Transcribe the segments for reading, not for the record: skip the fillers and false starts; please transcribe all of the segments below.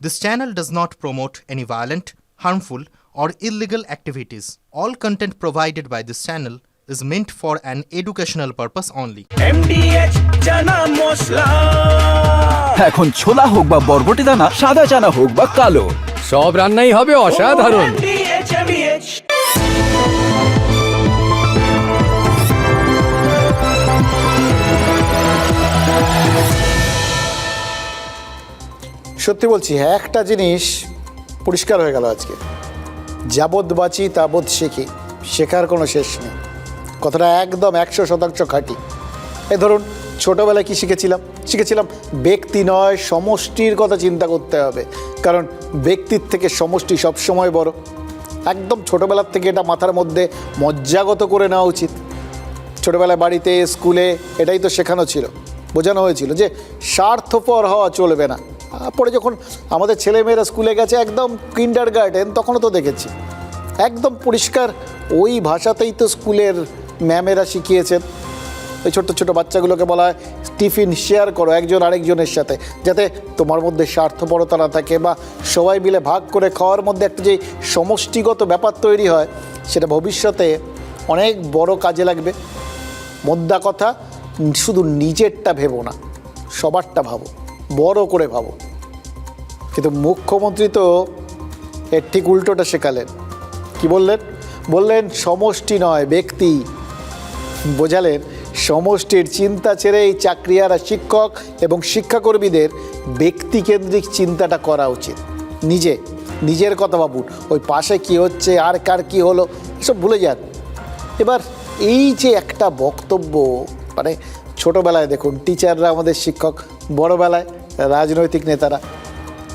This channel does not promote any violent, harmful, or illegal activities. All content provided by this channel is meant for an educational purpose only. MDH chana masala এখন ছোলা হোক বা বরবটি দানা, সাদা চানা হোক বা কালো, সব রান্নাই হবে অসাধারণ। MDH সত্যি বলছি, একটা জিনিস পরিষ্কার হয়ে গেল আজকে, যাবৎ বাঁচি তাবৎ শিখি, শেখার কোনো শেষ নেই। কথাটা একদম 100% খাঁটি। এই ধরুন, ছোটোবেলায় কি শিখেছিলাম ব্যক্তি নয় সমষ্টির কথা চিন্তা করতে হবে, কারণ ব্যক্তির থেকে সমষ্টি সবসময় বড়। একদম ছোটোবেলার থেকে এটা মাথার মধ্যে মজ্জাগত করে নেওয়া উচিত। ছোটোবেলায় বাড়িতে, স্কুলে এটাই তো শেখানো ছিল, বোঝানো হয়েছিল যে স্বার্থপর হওয়া চলবে না। পরে যখন আমাদের ছেলেমেয়েরা স্কুলে গেছে, একদম কিন্ডারগার্টেন, তখনও তো দেখেছি একদম পরিষ্কার ওই ভাষাতেই তো স্কুলের ম্যামেরা শিখিয়েছেন। ওই ছোট্ট ছোট বাচ্চাগুলোকে বলা হয় টিফিন শেয়ার করো একজন আরেকজনের সাথে, যাতে তোমার মধ্যে স্বার্থপরতা না থাকে, বা সবাই মিলে ভাগ করে খাওয়ার মধ্যে একটা যে সমষ্টিগত ব্যাপার তৈরি হয়, সেটা ভবিষ্যতে অনেক বড় কাজে লাগবে। মোদ্দা কথা, শুধু নিজেরটা ভেবো না, সবারটা ভাবো, বড় করে ভাবো। কিন্তু মুখ্যমন্ত্রী তো এর ঠিক উল্টোটা শেখালেন। কি বললেন সমষ্টি নয় ব্যক্তি। বোঝালেন সমষ্টির চিন্তা ছেড়ে এই চাকরিয়ারা, শিক্ষক এবং শিক্ষাকর্মীদের ব্যক্তিকেন্দ্রিক চিন্তাটা করা উচিত। নিজের কথা ভাবুন, ওই পাশে কি হচ্ছে, আর কার কি হলো, এসব ভুলে যান। এবার এই যে একটা বক্তব্য, মানে ছোটোবেলায় দেখুন টিচাররা আমাদের শিক্ষক, বড়োবেলায় রাজনৈতিক নেতারা।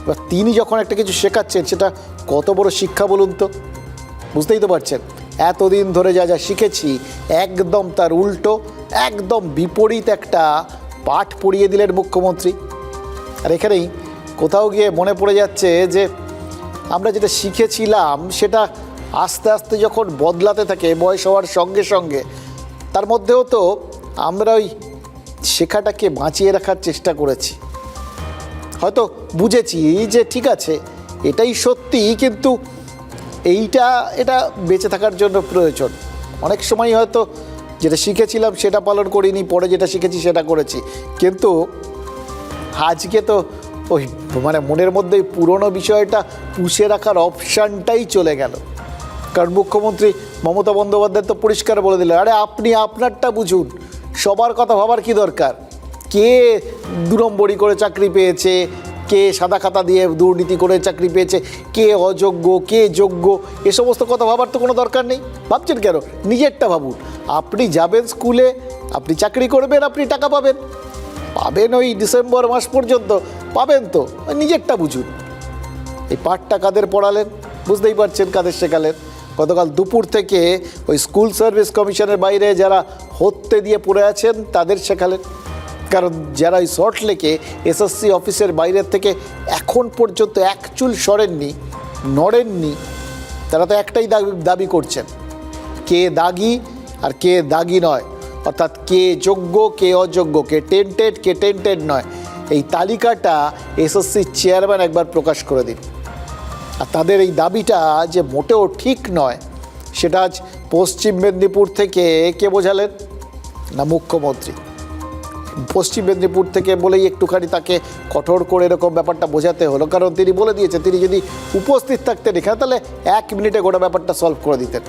এবার তিনি যখন একটা কিছু শেখাচ্ছেন, সেটা কত বড় শিক্ষা বলুন তো। বুঝতেই তো পারছেন, এতদিন ধরে যা যা শিখেছি একদম তার উল্টো, একদম বিপরীত একটা পাঠ পড়িয়ে দিলেন মুখ্যমন্ত্রী। আর এখানেই কোথাও গিয়ে মনে পড়ে যাচ্ছে যে আমরা যেটা শিখেছিলাম সেটা আস্তে আস্তে যখন বদলাতে থাকে বয়স হওয়ার সঙ্গে সঙ্গে, তার মধ্যেও তো আমরা ওই শেখাটাকে বাঁচিয়ে রাখার চেষ্টা করেছি। হয়তো বুঝেছি যে ঠিক আছে এটাই সত্যি, কিন্তু এটা বেঁচে থাকার জন্য প্রয়োজন। অনেক সময় হয়তো যেটা শিখেছিলাম সেটা পালন করিনি, পরে যেটা শিখেছি সেটা করেছি। কিন্তু আজকে তো ওই মানে মনের মধ্যে ওই পুরনো বিষয়টা পুষে রাখার অপশানটাই চলে গেল। কারণ মুখ্যমন্ত্রী মমতা বন্দ্যোপাধ্যায় তো পরিষ্কার বলে দিলেন, আরে আপনি আপনারটা বুঝুন, সবার কথা ভাবার কি দরকার? কে 2 নম্বরি করে চাকরি পেয়েছে, কে সাদা খাতা দিয়ে দুর্নীতি করে চাকরি পেয়েছে, কে অযোগ্য, কে যোগ্য, এ সমস্ত কথা ভাবার তো কোনো দরকার নেই। ভাবছেন কেন? নিজেরটা ভাবুন। আপনি যাবেন স্কুলে, আপনি চাকরি করবেন, আপনি টাকা পাবেন ওই ডিসেম্বর মাস পর্যন্ত পাবেন, তো নিজেরটা বুঝুন। এই পাঠটা কাদের পড়ালেন? বুঝতেই পারছেন কাদের শেখালেন। গতকাল দুপুর থেকে ওই স্কুল সার্ভিস কমিশনের বাইরে যারা হত্যে দিয়ে পড়ে আছেন তাদের শেখালেন। কারণ যারা ওই সল্ট লেকে এসএসসি অফিসের বাইরের থেকে এখন পর্যন্ত এক চুল নড়েননি, তারা তো একটাই দাবি করছেন, কে দাগি আর কে দাগি নয়, অর্থাৎ কে যোগ্য কে অযোগ্য, কে টেন্টেড নয়। এই তালিকাটা এসএসসির চেয়ারম্যান একবার প্রকাশ করে দিন। আর তাদের এই দাবিটা যে মোটেও ঠিক নয়, সেটা আজ পশ্চিম মেদিনীপুর থেকে কে বোঝালেন? না, মুখ্যমন্ত্রী। পশ্চিম মেদিনীপুর থেকে বলেই একটুখানি তাকে কঠোর করে এরকম ব্যাপারটা বোঝাতে হলো, কারণ তিনি বলে দিয়েছেন তিনি যদি উপস্থিত থাকতেন এখানে, তাহলে 1 মিনিটে গোটা ব্যাপারটা সলভ করে দিতেন।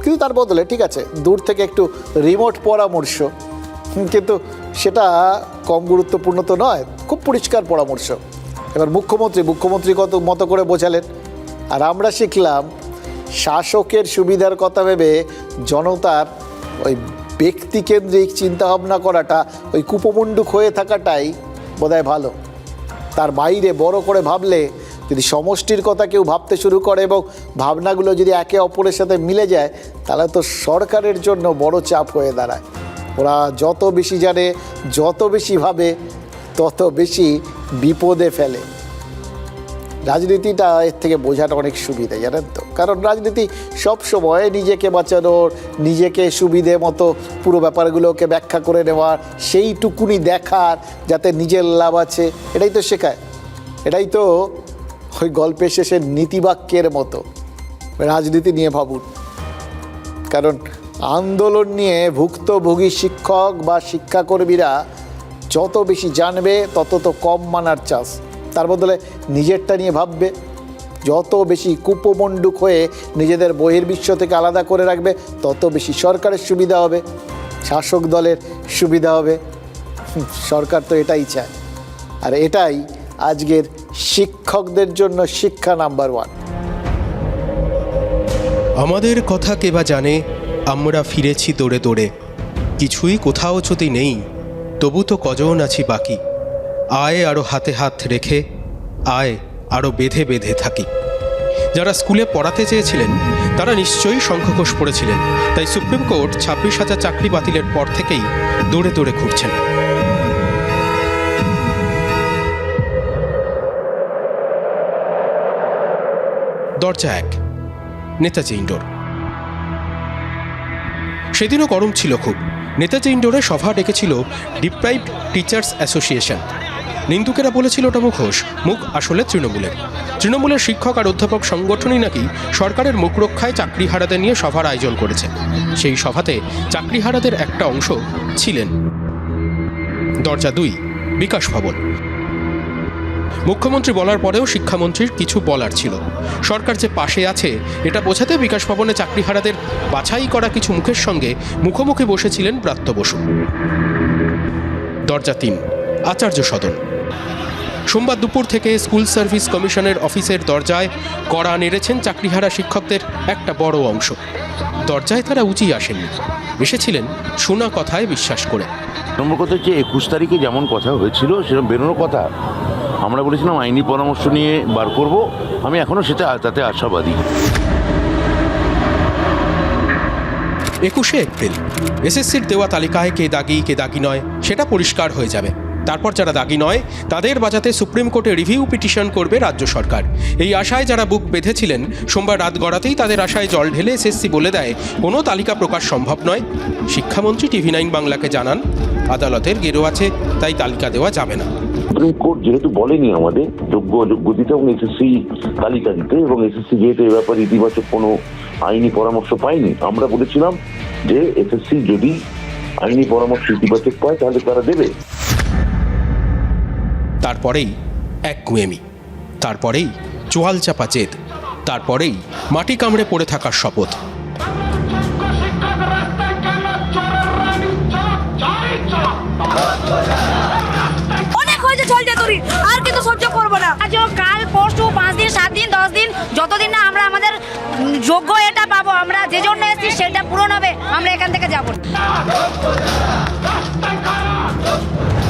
কিন্তু তার বদলে ঠিক আছে, দূর থেকে একটু রিমোট পরামর্শ, কিন্তু সেটা কম গুরুত্বপূর্ণ তো নয়, খুব পরিষ্কার পরামর্শ। এবার মুখ্যমন্ত্রী কত মতো করে বোঝালেন, আর আমরা শিখলাম শাসকের সুবিধার কথা ভেবে জনতার ওই ব্যক্তিকেন্দ্রিক চিন্তাভাবনা করাটা, ওই কুপমণ্ডুক হয়ে থাকাটাই বোধহয় ভালো। তার বাইরে বড় করে ভাবলে, যদি সমষ্টির কথা কেউ ভাবতে শুরু করে এবং ভাবনাগুলো যদি একে অপরের সাথে মিলে যায়, তাহলে তো সরকারের জন্য বড় চাপ হয়ে দাঁড়ায়। ওরা যত বেশি জানে, যত বেশি ভাবে, তত বেশি বিপদে ফেলে। রাজনীতিটা এর থেকে বোঝাটা অনেক সুবিধা, জানেন তো। কারণ রাজনীতি সবসময় নিজেকে বাঁচানোর, নিজেকে সুবিধে মতো পুরো ব্যাপারগুলোকে ব্যাখ্যা করে নেওয়ার, সেইটুকুনি দেখার যাতে নিজের লাভ আছে, এটাই তো শেখায়। এটাই তো ওই গল্পের শেষে নীতিবাক্যের মতো। রাজনীতি নিয়ে ভাবুন, কারণ আন্দোলন নিয়ে ভুক্তভোগী শিক্ষক বা শিক্ষাকর্মীরা যত বেশি জানবে তত তো কম মানার চান্স। তার বদলে নিজেরটা নিয়ে ভাববে, যত বেশি কুপমণ্ডুক হয়ে নিজেদের বহির্বিশ্ব থেকে আলাদা করে রাখবে তত বেশি সরকারের সুবিধা হবে, শাসক দলের সুবিধা হবে। সরকার তো এটাই চায়, আর এটাই আজকের শিক্ষকদের জন্য শিক্ষা নাম্বার 1। আমাদের কথা কে বা জানে, আমরা ফিরেছি দৌড়ে দৌড়ে, কিছুই কোথাও যদি নেই তবু তো কজন আছি বাকি। আয় আরও হাতে হাত রেখে, আয় আরও বেঁধে বেঁধে থাকি। যারা স্কুলে পড়াতে চেয়েছিলেন তারা নিশ্চয়ই শঙ্খঘোষ পড়েছিলেন, তাই সুপ্রিম কোর্ট 26,000 চাকরি বাতিলের পর থেকেই দৌড়ে দৌড়ে ঘুরছেন। দরজা 1, নেতাজি ইন্ডোর। সেদিনও গরম ছিল খুব। নেতাজি ইন্ডোরে সভা ডেকেছিল ডিপ্রাইভড টিচার্স অ্যাসোসিয়েশন। নিন্দুকেরা বলেছিল ওটা মুখোশ, মুখ আসলে তৃণমূলের শিক্ষক আর অধ্যাপক সংগঠনই নাকি সরকারের মুখ রক্ষায় চাকরিহারাদের নিয়ে সভার আয়োজন করেছে। সেই সভাতে চাকরিহারাদের একটা অংশ ছিলেন। দরজা 2, বিকাশ ভবন। মুখ্যমন্ত্রী বলার পরেও শিক্ষামন্ত্রীর কিছু বলার ছিল। সরকার যে পাশে আছে এটা বোঝাতে বিকাশ ভবনে চাকরিহারাদের বাছাই করা কিছু মুখের সঙ্গে মুখোমুখি বসেছিলেন ব্রাত্য বসু। দরজা 3, আচার্য সদন। সোমবার দুপুর থেকে স্কুল সার্ভিস কমিশনের অফিসের দরজায় কড়া নেড়েছেন চাকরিহারা শিক্ষকদের একটা বড় অংশ। দরজায় তারা উঁচিয়ে আসেননি, এসেছিলেন শোনা কথায় বিশ্বাস করে। নম্বর কথা হচ্ছে 21 তারিখে যেমন কথা হয়েছিল সেরকম বেরোনোর কথা। আমরা বলেছিলাম আইনি পরামর্শ নিয়ে বার করব, আমি এখনও তাতে আশাবাদী। 21শে এপ্রিল এসএসসির দেওয়া তালিকায় কে দাগি নয় সেটা পরিষ্কার হয়ে যাবে। তারপর যারা দাগি নয় তাদের বাঁচাতে সুপ্রিম কোর্টে রিভিউ পিটিশন করবে রাজ্য সরকার। এই আশায় যারা বুক বেঁধেছিলেন সোমবার রাত গড়াতেই তাদের আশায় জল ঢেলে এসএসসি বলে দেয় কোনো তালিকা প্রকাশ সম্ভব নয়। শিক্ষামন্ত্রী TV9 বাংলাকে জানান আদালতের গেরো আছে, তাই তালিকা দেওয়া যাবে না। সুপ্রিম কোর্ট যেহেতু বলেনি আমাদের যোগ্য দিতে এবং এসএসসি তালিকা দিতে, এবং এসএসসি যেহেতু এ ব্যাপারে ইতিবাচক কোনো আইনি পরামর্শ পায়নি, আমরা বলেছিলাম যে এসএসসি যদি আইনি পরামর্শ ইতিবাচক পায় তাহলে তারা দেবে। তারপরেই এক গুয়েমি, তারপরেই চোয়াল চাপা জেদ, তারপরেই মাটি কামড়ে পড়ে থাকার শপথ। অনেক হয়েছে, চলছে তোরই, আর কিন্তু সহ্য করবো না। আজ কাল পরশু 5 দিন 7 দিন 10 দিন যতদিন না আমরা আমাদের যোগ্য এটা পাবো, আমরা যে জন্য এসেছি সেটা পূরণ হবে, আমরা এখান থেকে যাব না।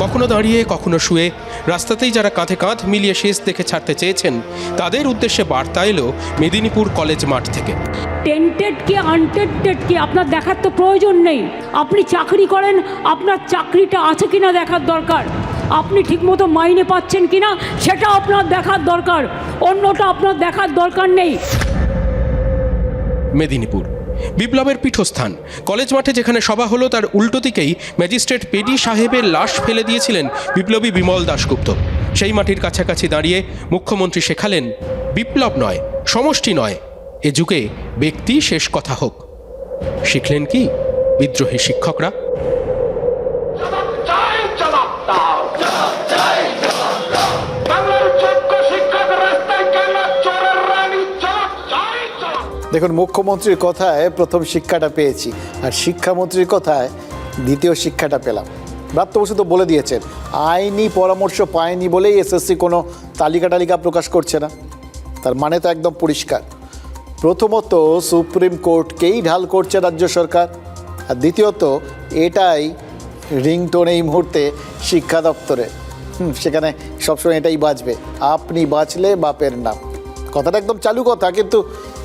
কখনো দাঁড়িয়ে কখনো শুয়ে রাস্তাতেই যারা কাঁধে কাঁধ মিলিয়ে শেষ দেখে ছাড়তে চেয়েছেন তাদের উদ্দেশ্যে বার্তা এলো মেদিনীপুর কলেজ মাঠ থেকে। টেন্টেড কি আনটেন্টেড কি আপনার দেখার তো প্রয়োজন নেই। আপনি চাকরি করেন, আপনার চাকরিটা আছে কিনা দেখার দরকার। আপনি ঠিকমতো মাইনে পাচ্ছেন কিনা সেটা আপনার দেখার দরকার, অন্যটা আপনার দেখার দরকার নেই। মেদিনীপুর বিপ্লবের পীঠস্থান। কলেজ মাঠে যেখানে সভা হলো তার উল্টো দিকেই ম্যাজিস্ট্রেট পেডি সাহেবের লাশ ফেলে দিয়েছিলেন বিপ্লবী বিমল দাশগুপ্ত। সেই মাটির কাছাকাছি দাঁড়িয়ে মুখ্যমন্ত্রী শেখালেন বিপ্লব নয়, সমষ্টি নয়, এ যুগে ব্যক্তি শেষ কথা হোক। শিখলেন কি বিদ্রোহী শিক্ষকরা? দেখুন, মুখ্যমন্ত্রীর কথায় প্রথম শিক্ষাটা পেয়েছি, আর শিক্ষামন্ত্রীর কথায় দ্বিতীয় শিক্ষাটা পেলাম। ব্রাত্য বসু তো বলে দিয়েছেন আইনি পরামর্শ পায়নি বলেই এসএসসি কোনো তালিকা প্রকাশ করছে না। তার মানে তো একদম পরিষ্কার, প্রথমত সুপ্রিম কোর্টকেই ঢাল করছে রাজ্য সরকার, আর দ্বিতীয়ত এটাই রিংটোন এই মুহূর্তে শিক্ষা দপ্তরে। সেখানে সবসময় এটাই বাজবে, আপনি বাঁচলে বাপের নাম। কথাটা একদম চালু কথা, কিন্তু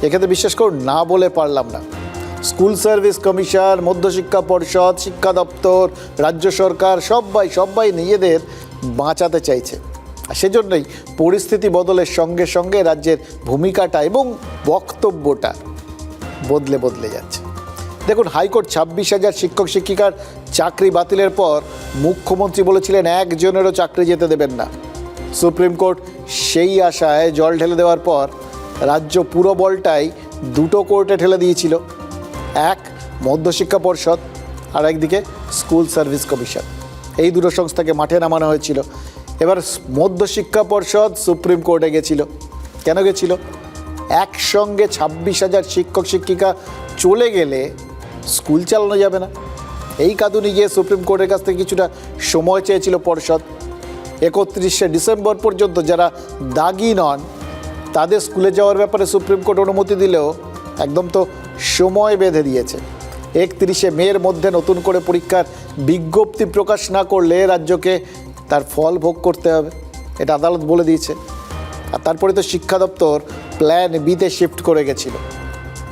এক্ষেত্রে বিশ্বাস করুন না বলে পারলাম না। স্কুল সার্ভিস কমিশন, মধ্যশিক্ষা পর্ষদ, শিক্ষা দপ্তর, রাজ্য সরকার সবাই নিজেদের বাঁচাতে চাইছে, আর সেজন্যই পরিস্থিতি বদলের সঙ্গে সঙ্গে রাজ্যের ভূমিকাটা এবং বক্তব্যটা বদলে যাচ্ছে। দেখুন, হাইকোর্ট 26,000 শিক্ষক শিক্ষিকার চাকরি বাতিলের পর মুখ্যমন্ত্রী বলেছিলেন একজনেরও চাকরি যেতে দেবেন না। সুপ্রিম কোর্ট সেই আশায় জল ঢেলে দেওয়ার পর রাজ্য পুরো বলটাই দুটো কোর্টে ঠেলে দিয়েছিল, এক মধ্যশিক্ষা পর্ষদ আর একদিকে স্কুল সার্ভিস কমিশন। এই দুটো সংস্থাকে মাঠে নামানো হয়েছিল। এবার মধ্যশিক্ষা পর্ষদ সুপ্রিম কোর্টে গেছিল। কেন গেছিল? একসঙ্গে 26,000 শিক্ষক শিক্ষিকা চলে গেলে স্কুল চালানো যাবে না। এই কাঁদুনি গিয়ে সুপ্রিম কোর্টের কাছ থেকে কিছুটা সময় চেয়েছিল পর্ষদ। 31শে ডিসেম্বর পর্যন্ত যারা দাগি নন তাদের স্কুলে যাওয়ার ব্যাপারে সুপ্রিম কোর্ট অনুমতি দিলেও একদম তো সময় বেঁধে দিয়েছে। 31শে মের মধ্যে নতুন করে পরীক্ষার বিজ্ঞপ্তি প্রকাশ না করলে রাজ্যকে তার ফল ভোগ করতে হবে, এটা আদালত বলে দিয়েছে। আর তারপরে তো শিক্ষা দপ্তর প্ল্যান বিতে শিফট করে গেছিল,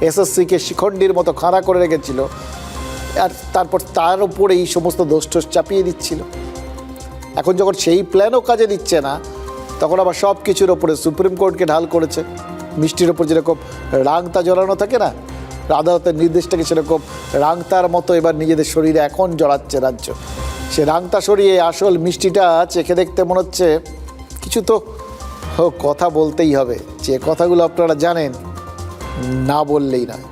এসএসসিকে শিখণ্ডীর মতো খাড়া করে রেখেছিল, আর তারপর তার উপরে এই সমস্ত দোষ টোষ চাপিয়ে দিচ্ছিল। এখন যখন সেই প্ল্যানও কাজে দিচ্ছে না, তখন আবার সব কিছুর ওপরে সুপ্রিম কোর্টকে ঢাল করেছে। মিষ্টির ওপর যেরকম রাংতা জড়ানো থাকে না, আদালতের নির্দেশটাকে সেরকম রাংতার মতো এবার নিজেদের শরীরে এখন জড়াচ্ছে রাজ্য। সে রাংতা সরিয়ে আসল মিষ্টিটা চেখে দেখতে মনে হচ্ছে কিছু তো কথা বলতেই হবে, যে কথাগুলো আপনারা জানেন, না বললেই নয়।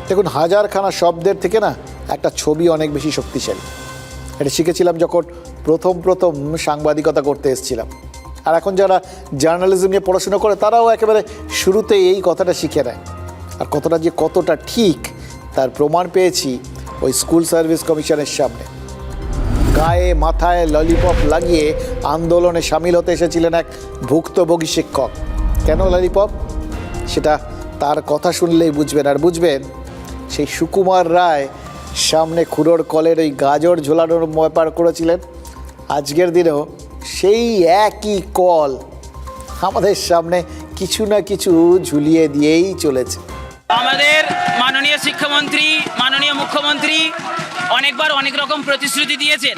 দেখুন, হাজারখানা শব্দের থেকে না একটা ছবি অনেক বেশি শক্তিশালী। এটা শিখেছিলাম যখন প্রথম সাংবাদিকতা করতে এসেছিলাম। আর এখন যারা জার্নালিজম নিয়ে পড়াশোনা করে তারাও একেবারে শুরুতেই এই কথাটা শিখে নেয়। আর কতটা ঠিক তার প্রমাণ পেয়েছি ওই স্কুল সার্ভিস কমিশনের সামনে। গায়ে মাথায় ললিপপ লাগিয়ে আন্দোলনে সামিল হতে এসেছিলেন এক ভুক্তভোগী শিক্ষক। কেন ললিপপ? সেটা তার কথা শুনলেই বুঝবেন। আর বুঝবেন সেই সুকুমার রায় সামনে খুড়োর কলের ওই গাজর ঝোলানোর ব্যাপার করেছিলেন। আজকের দিনেও সেই একই কল আমাদের সামনে কিছু না কিছু ঝুলিয়ে দিয়েই চলেছে। আমাদের মাননীয় শিক্ষামন্ত্রী, মাননীয় মুখ্যমন্ত্রী অনেকবার অনেক রকম প্রতিশ্রুতি দিয়েছেন।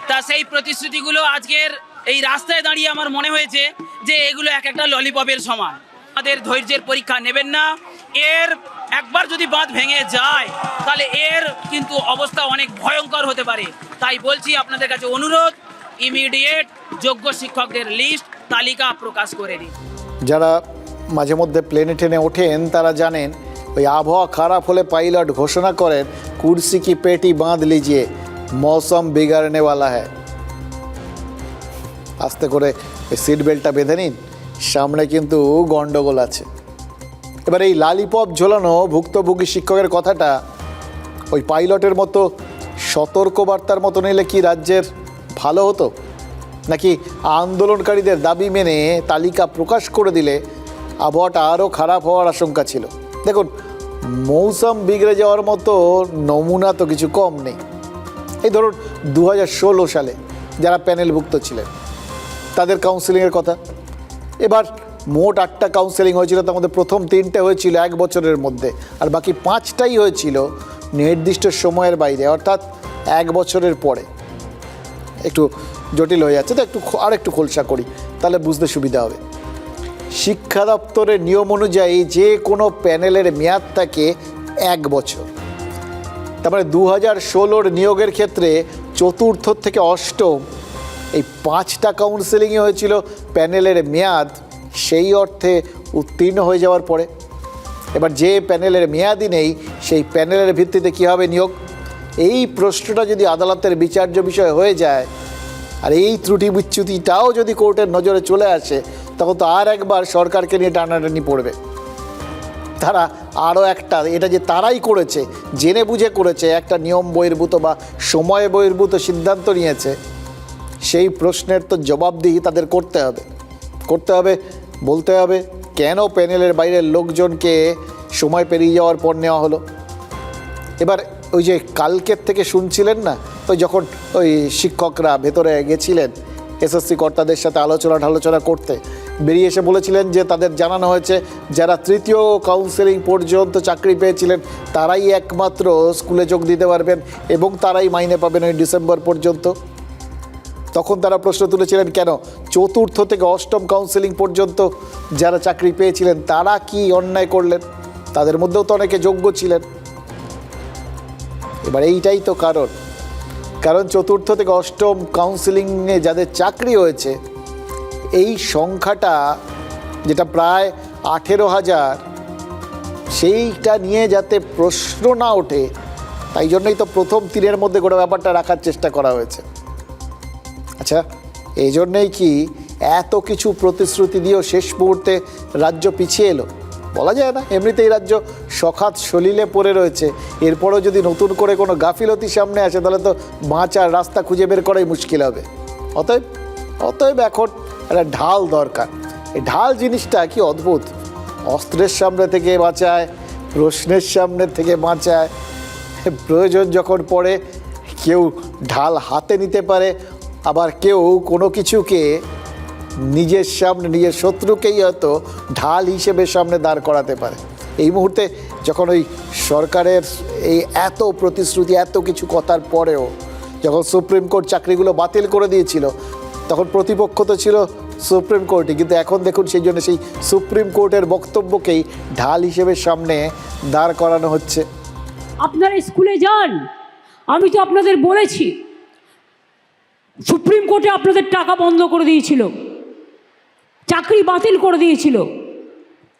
তা সেই প্রতিশ্রুতিগুলো আজকের এই রাস্তায় দাঁড়িয়ে আমার মনে হয়েছে যে এগুলো এক একটা ললিপপের সমান। আমাদের ধৈর্যের পরীক্ষা নেবেন না। এর একবার যদি বাঁধ ভেঙে যায় তাহলে এর কিন্তু অবস্থা অনেক ভয়ঙ্কর হতে পারে। তাই বলছি আপনাদের কাছে অনুরোধ, ইমিডিয়েট যোগ্য শিক্ষকদের লিস্ট তালিকা প্রকাশ করে দিন। যারা মাঝে মধ্যে প্লেনে ট্রেনে ওঠেন তারা জানেন ওই আবহাওয়া খারাপ হলে পাইলট ঘোষণা করেন কুর্সি কি পেটি বাঁধ লিজিয়ে মৌসুম বিগাড়নে ওয়ালা হ্যায়। আস্তে করে ওই সিট বেল্টটা বেঁধে নিন, সামনে কিন্তু গন্ডগোল আছে। এবার এই লালিপপ ঝোলানো ভুক্তভোগী শিক্ষকের কথাটা ওই পাইলটের মতো সতর্কবার্তার মতো নিলে কি রাজ্যের ভালো হতো? নাকি আন্দোলনকারীদের দাবি মেনে তালিকা প্রকাশ করে দিলে আবহাওয়াটা আরও খারাপ হওয়ার আশঙ্কা ছিল? দেখুন, মৌসুম বিগড়ে যাওয়ার মতো নমুনা তো কিছু কম নেই। এই ধরুন 2016 সালে যারা প্যানেলভুক্ত ছিলেন তাদের কাউন্সেলিংয়ের কথা। এবার মোট 8টা কাউন্সেলিং হয়েছিল, তার মধ্যে প্রথম 3টে হয়েছিল 1 বছরের মধ্যে, আর বাকি 5টাই হয়েছিল নির্দিষ্ট সময়ের বাইরে, অর্থাৎ 1 বছরের পরে। একটু জটিল হয়ে যাচ্ছে, তো আরেকটু খোলসা করি, তাহলে বুঝতে সুবিধা হবে। শিক্ষা দপ্তরের নিয়ম অনুযায়ী যে কোনো প্যানেলের মেয়াদ থাকে 1 বছর। তারপরে 2016 নিয়োগের ক্ষেত্রে 4র্থ থেকে 8ম এই 5টা কাউন্সেলিংই হয়েছিল প্যানেলের মেয়াদ সেই অর্থে উত্তীর্ণ হয়ে যাওয়ার পরে। এবার যে প্যানেলের মেয়াদই নেই সেই প্যানেলের ভিত্তিতে কী হবে নিয়োগ? এই প্রশ্নটা যদি আদালতের বিচার্য বিষয় হয়ে যায় আর এই ত্রুটি বিচ্যুতিটাও যদি কোর্টের নজরে চলে আসে, তখন তো আর একবার সরকারকে নিয়ে টানাটানি পড়বে। তারা আরও একটা, এটা যে তারাই করেছে, জেনে বুঝে করেছে, একটা নিয়ম বহির্ভূত বা সময় বহির্ভূত সিদ্ধান্ত নিয়েছে, সেই প্রশ্নের তো জবাবদিহি তাদের করতে হবে, বলতে হবে কেন প্যানেলের বাইরের লোকজনকে সময় পেরিয়ে যাওয়ার পর নেওয়া হলো। এবার ওই যে কালকের থেকে শুনছিলেন না, ওই যখন ওই শিক্ষকরা ভেতরে গেছিলেন এসএসসি কর্তাদের সাথে আলোচনা করতে, বেরিয়ে এসে বলেছিলেন যে তাদের জানানো হয়েছে যারা 3য় কাউন্সেলিং পর্যন্ত চাকরি পেয়েছিলেন তারাই একমাত্র স্কুলে যোগ দিতে পারবেন এবং তারাই মাইনে পাবেন ওই ডিসেম্বর পর্যন্ত। তখন তারা প্রশ্ন তুলেছিলেন, কেন চতুর্থ থেকে অষ্টম কাউন্সেলিং পর্যন্ত যারা চাকরি পেয়েছিলেন তারা কি অন্যায় করলেন? তাদের মধ্যেও তো অনেকে যোগ্য ছিলেন। এবার এইটাই তো কারণ চতুর্থ থেকে অষ্টম কাউন্সেলিংয়ে যাদের চাকরি হয়েছে এই সংখ্যাটা যেটা প্রায় 18,000, সেইটা নিয়ে যাতে প্রশ্ন না ওঠে তাই জন্যই তো প্রথম 3-এর মধ্যে গোটা ব্যাপারটা রাখার চেষ্টা করা হয়েছে। আচ্ছা, এই জন্যেই কি এত কিছু প্রতিশ্রুতি দিয়েও শেষ মুহূর্তে রাজ্য পিছিয়ে এলো? বলা যায় না, এমনিতেই রাজ্য সখাত সলিলে পড়ে রয়েছে। এরপরও যদি নতুন করে কোনো গাফিলতি সামনে আসে তাহলে তো বাঁচার রাস্তা খুঁজে বের করাই মুশকিল হবে। অতএব এখন একটা ঢাল দরকার। এই ঢাল জিনিসটা কি অদ্ভুত, অস্ত্রের সামনে থেকে বাঁচায়, প্রশ্নের সামনে থেকে বাঁচায়। প্রয়োজন যখন পড়ে কেউ ঢাল হাতে নিতে পারে, আবার কেউ কোনো কিছুকে নিজের সামনে, নিজের শত্রুকেই হয়তো ঢাল হিসেবে সামনে দাঁড় করাতে পারে। এই মুহূর্তে যখন ওই সরকারের এই এত প্রতিশ্রুতি, এত কিছু কথার পরেও যখন সুপ্রিম কোর্ট চাকরিগুলো বাতিল করে দিয়েছিল তখন প্রতিপক্ষ তো ছিল সুপ্রিম কোর্টই, কিন্তু এখন দেখুন সেই জন্য সেই সুপ্রিম কোর্টের বক্তব্যকেই ঢাল হিসেবে সামনে দাঁড় করানো হচ্ছে। আপনারা স্কুলে যান, আমি তো আপনাদের বলেছি সুপ্রিম কোর্টে আপনাদের টাকা বন্ধ করে দিয়েছিল, চাকরি বাতিল করে দিয়েছিল,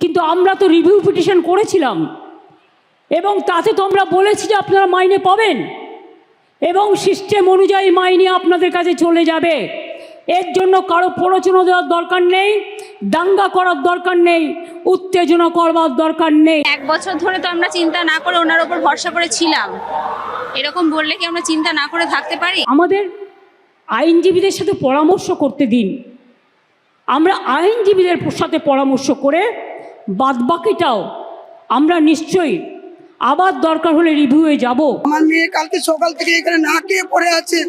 কিন্তু আমরা তো রিভিউ পিটিশন করেছিলাম এবং তাতে তো আমরা বলেছি যে আপনারা মাইনে পাবেন এবং সিস্টেম অনুযায়ী মাইনে আপনাদের কাছে চলে যাবে। এর জন্য কারো প্ররোচনা দেওয়ার দরকার নেই, দাঙ্গা করার দরকার নেই, উত্তেজনা করবার দরকার নেই। 1 বছর ধরে তো আমরা চিন্তা না করে ওনার উপর ভরসা করে ছিলাম, এরকম বললে কি আমরা চিন্তা না করে থাকতে পারি? আমাদের আইনজীবীদের সাথে পরামর্শ করতে দিন, আমরা আইনজীবীদের সাথে পরামর্শ করে বাদবাকিটাও আমরা নিশ্চয়ই আবার দরকার হলে রিভিউয়ে যাব। আমার মেয়ে কালকে সকাল থেকে এখানে না খেয়ে পড়ে আছে,